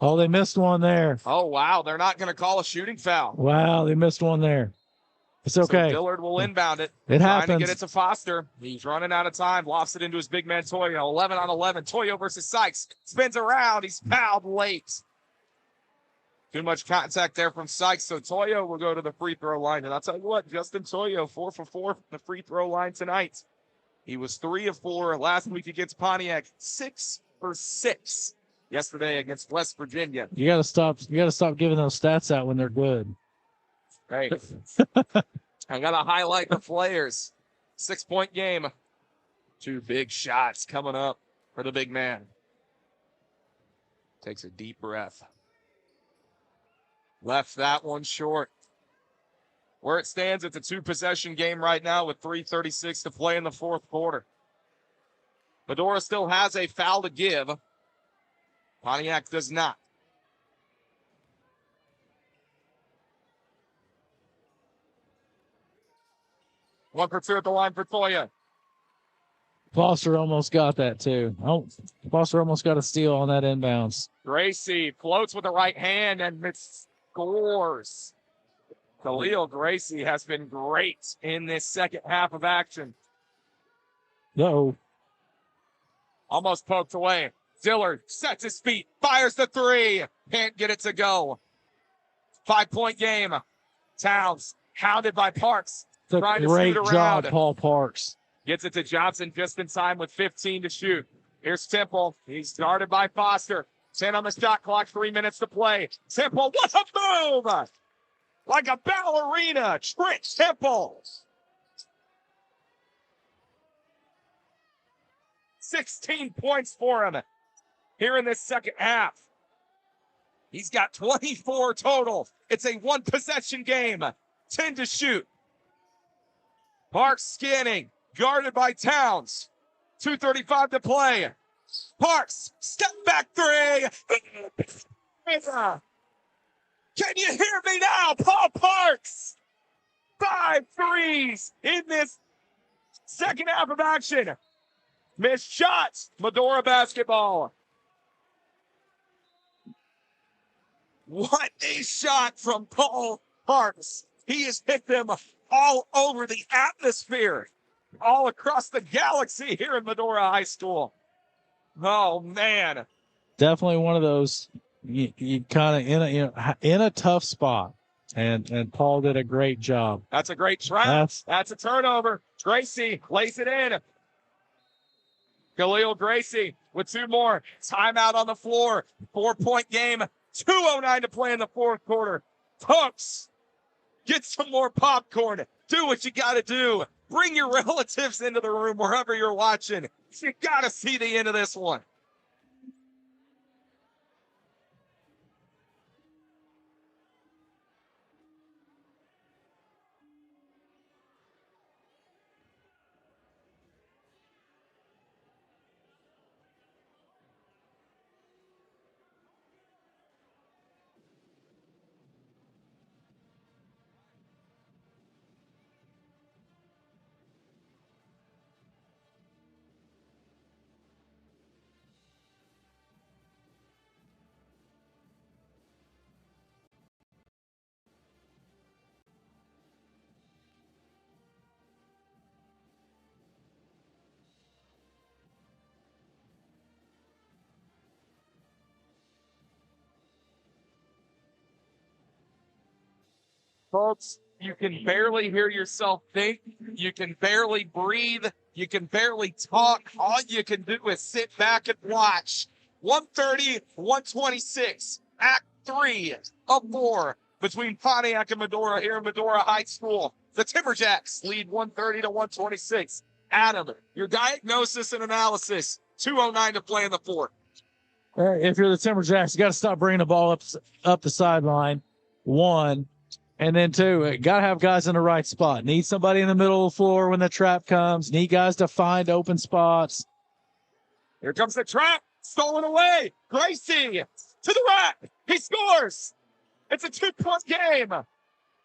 A: Oh, they missed one there.
B: Oh, wow. They're not going to call a shooting foul.
A: Wow, they missed one there. It's okay.
B: So Dillard will inbound it.
A: It happens.
B: Trying to get it to Foster. He's running out of time. Lofts it into his big man, Toyo. 11 on 11. Toyo versus Sykes. Spins around. He's fouled late. Too much contact there from Sykes, so Toyo will go to the free throw line. And I'll tell you what, Justin Toyo, 4 for 4 from the free throw line tonight. He was 3 of 4 last week against Pontiac. 6 for 6 yesterday against West Virginia.
A: You gotta stop giving those stats out when they're good.
B: Right. I gotta highlight the players. 6-point game. 2 big shots coming up for the big man. Takes a deep breath. Left that one short. Where it stands, it's a 2-possession game right now with 3:36 to play in the 4th quarter. Medora still has a foul to give. Pontiac does not. One for 2 at the line for Toya.
A: Foster almost got that too. Oh, Foster almost got a steal on that inbounds.
B: Gracie floats with the right hand and scores. Khalil Gracie has been great in this second half of action.
A: No.
B: Almost poked away. Dillard sets his feet, fires the 3. Can't get it to go. 5-point game. Towns hounded by Parks.
A: It's a great job, Paul Parks.
B: Gets it to Johnson just in time with 15 to shoot. Here's Temple. He's guarded by Foster. 10 on the shot clock, 3 minutes to play. Temple, what a move! Like a ballerina, Trent Temple. 16 points for him here in this second half. He's got 24 total. It's a 1-possession game. 10 to shoot. Parks scanning, guarded by Towns. 2:35 to play. Parks, step back 3. Can you hear me now? Paul Parks. 5 threes in this second half of action. Missed shots. Medora basketball. What a shot from Paul Parks. He has hit them all over the atmosphere, all across the galaxy here in Medora High School. Oh, man.
A: Definitely one of those you kind of in a tough spot. And Paul did a great job.
B: That's a great trap. That's a turnover. Gracie lays it in. Khalil Gracie with 2 more. Timeout on the floor. 4-point game. 2:09 to play in the fourth quarter. Hooks, get some more popcorn. Do what you got to do. Bring your relatives into the room wherever you're watching. You got to see the end of this one. Folks, you can barely hear yourself think. You can barely breathe. You can barely talk. All you can do is sit back and watch. 130-126. Act 3 of 4 between Pontiac and Medora here in Medora High School. The Timberjacks lead 130-126. Adam, your diagnosis and analysis. 2:09 to play in the fourth.
A: If you're the Timberjacks, you got to stop bringing the ball up the sideline. 1. And then 2, got to have guys in the right spot. Need somebody in the middle of the floor when the trap comes. Need guys to find open spots.
B: Here comes the trap. Stolen away. Gracie to the rack. He scores. It's a 2-point game.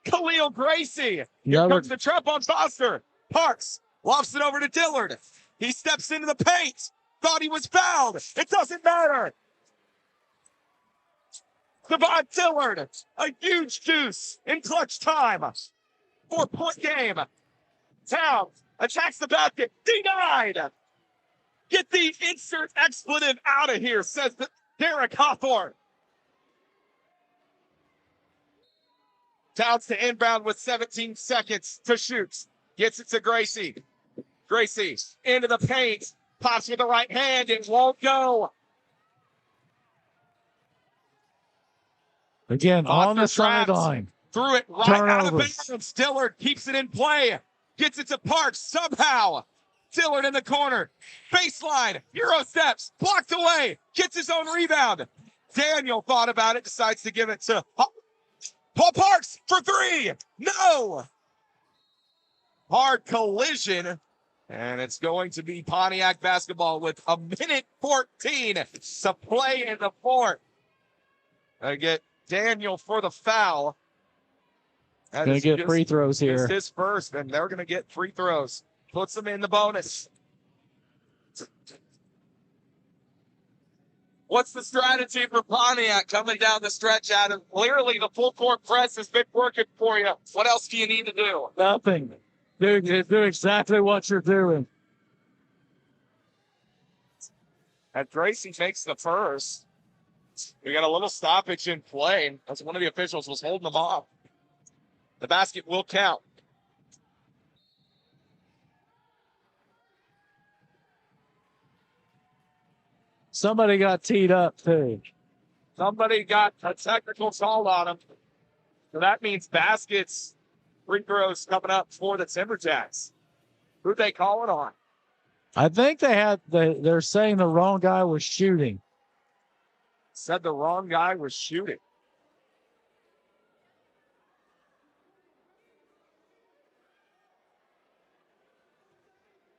B: Khalil Gracie. Here comes the trap on Foster. Parks lofts it over to Dillard. He steps into the paint. Thought he was fouled. It doesn't matter. Devon Dillard, a huge deuce in clutch time. 4-point game. Towns attacks the basket. Denied. Get the insert expletive out of here, says Derek Hawthorne. Towns to inbound with 17 seconds to shoot. Gets it to Gracie. Gracie into the paint. Pops with the right hand. It won't go.
A: Again, on the sideline.
B: Threw it right out of bounds. Dillard keeps it in play. Gets it to Parks somehow. Dillard in the corner. Baseline. Euro steps. Blocked away. Gets his own rebound. Daniel thought about it. Decides to give it to Paul Parks for 3. No. Hard collision. And it's going to be Pontiac basketball with 1:14 to play in the fourth. I get Daniel for the foul.
A: Going to get free throws here.
B: It's his first, and they're going to get free throws. Puts them in the bonus. What's the strategy for Pontiac coming down the stretch, Adam? Clearly, the full court press has been working for you. What else do you need to do?
A: Nothing. Do exactly what you're doing.
B: And Gracie makes the first. We got a little stoppage in play as one of the officials was holding them off. The basket will count.
A: Somebody got teed up, too.
B: Somebody got a technical call on him. So that means baskets, free throws coming up for the Timberjacks. Who'd they call it on?
A: I think they're saying the wrong guy was shooting.
B: Said the wrong guy was shooting.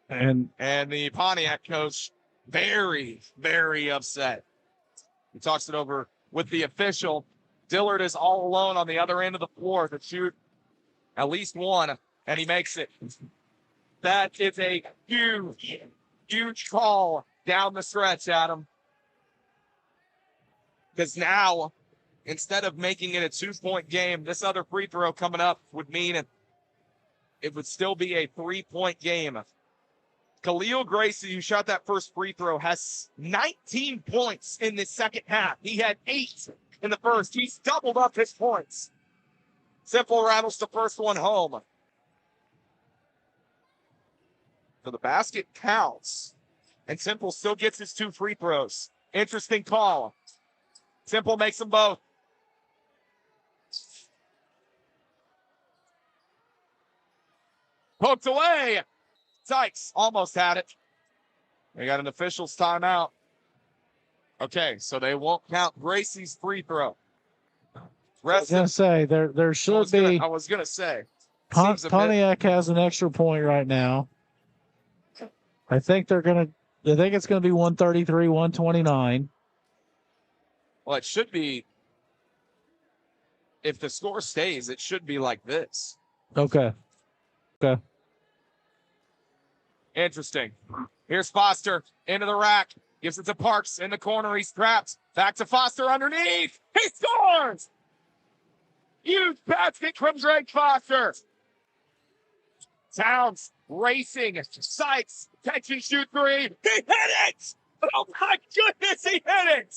A: And
B: the Pontiac coach, very, very upset. He talks it over with the official. Dillard is all alone on the other end of the floor to shoot at least one, and he makes it. That is a huge, huge call down the stretch, Adam. Because now, instead of making it a 2-point game, this other free throw coming up would mean it would still be a 3-point game. Khalil Gracie, who shot that first free throw, has 19 points in the second half. He had 8 in the first. He's doubled up his points. Simple rattles the first one home. So the basket counts, and Simple still gets his 2 free throws. Interesting call. Simple makes them both. Poked away. Sykes almost had it. They got an official's timeout. Okay, so they won't count Gracie's free throw.
A: I was going to say, there should be.
B: I was going to say.
A: Pontiac has an extra point right now. I think it's going to be 133, 129.
B: Well, it should be. If the score stays, it should be like this.
A: Okay.
B: Interesting. Here's Foster into the rack. Gives it to Parks in the corner. He's trapped. Back to Foster underneath. He scores! Huge basket from Drake Foster. Towns racing. Sykes catch and shoot 3. He hit it! Oh my goodness, he hit it!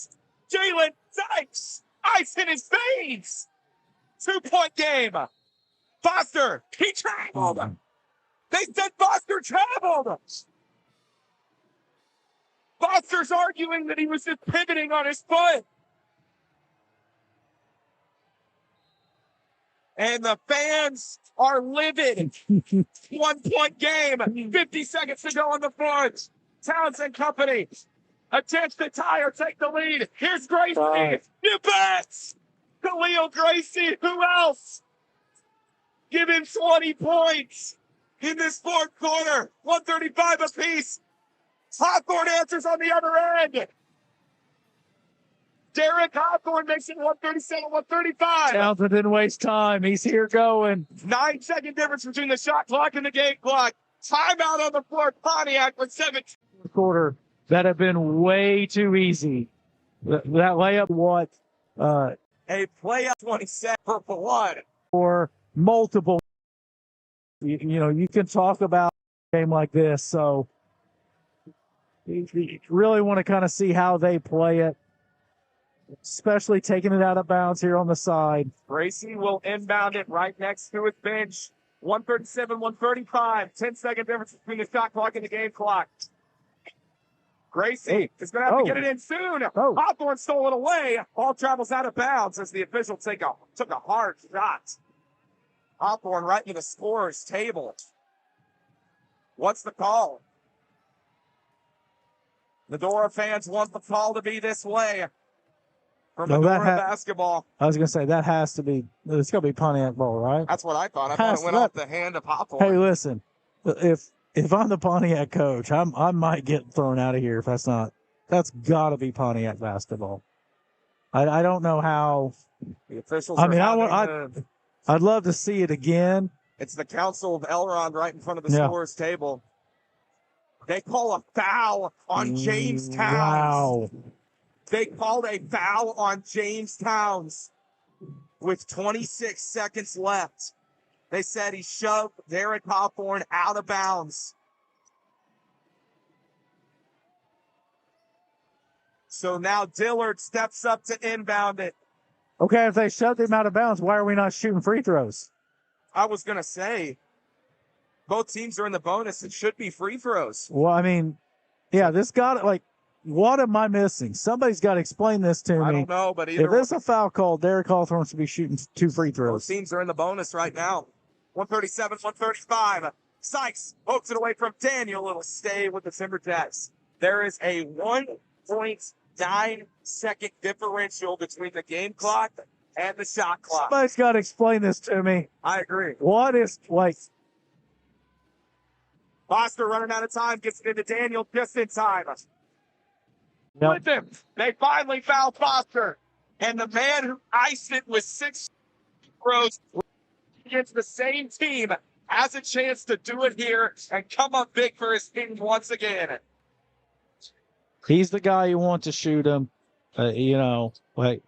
B: Jalen Sykes, ice in his veins. 2-point game. Foster, he traveled. They said Foster traveled. Foster's arguing that he was just pivoting on his foot. And the fans are livid. 1-point game. 50 seconds to go on the fourth. Towns and company attempts to tie or take the lead. Here's Gracie. You bet. Khalil Gracie. Who else? Give him 20 points in this fourth quarter. 135 apiece. Hawthorne answers on the other end. Derek Hawthorne makes it 137, 135.
A: Townsend didn't waste time. He's here going.
B: 9-second difference between the shot clock and the game clock. Timeout on the floor. Pontiac with 17.
A: Quarter that have been way too easy. That layup, what?
B: A play up 27 for one.
A: Or multiple. You can talk about a game like this. So you really want to kind of see how they play it, especially taking it out of bounds here on the side.
B: Gracie will inbound it right next to his bench. 137, 135. 10-second difference between the shot clock and the game clock. Gracie is going to have to get it in soon. Hawthorne stole it away. Ball travels out of bounds as the official took a hard shot. Hawthorne right into the scorer's table. What's the call? Medora fans want the call to be this way. For Medora basketball.
A: I was going to say, that has to be, it's going to be Pontiac ball, right?
B: That's what I thought. I thought it went off the hand of Hawthorne.
A: Hey, listen, if I'm the Pontiac coach, I might get thrown out of here if that's not. That's got to be Pontiac basketball. I don't know how.
B: The officials
A: I'd love to see it again.
B: It's the Council of Elrond right in front of the scorer's table. They call a foul on James Towns.
A: Wow.
B: They called a foul on James Towns with 26 seconds left. They said he shoved Derek Hawthorne out of bounds. So now Dillard steps up to inbound it.
A: Okay, if they shoved him out of bounds, why are we not shooting free throws?
B: I was going to say, both teams are in the bonus. It should be free throws.
A: Well, I mean, yeah, this got it. Like, what am I missing? Somebody's got to explain this to me.
B: I don't know, but
A: if there's a foul call, Derek Hawthorne should be shooting 2 free throws.
B: Both teams are in the bonus right now. 137, 135. Sykes pokes it away from Daniel. It'll stay with the Timberjacks. There is a 1.9-second differential between the game clock and the shot clock.
A: Somebody's got to explain this to me.
B: I agree.
A: What is, like...
B: Foster running out of time, gets it into Daniel just in time. With him, they finally foul Foster. And the man who iced it with 6 throws against the same team has a chance to do it here and come up big for his team once again.
A: He's the guy you want to shoot him. Like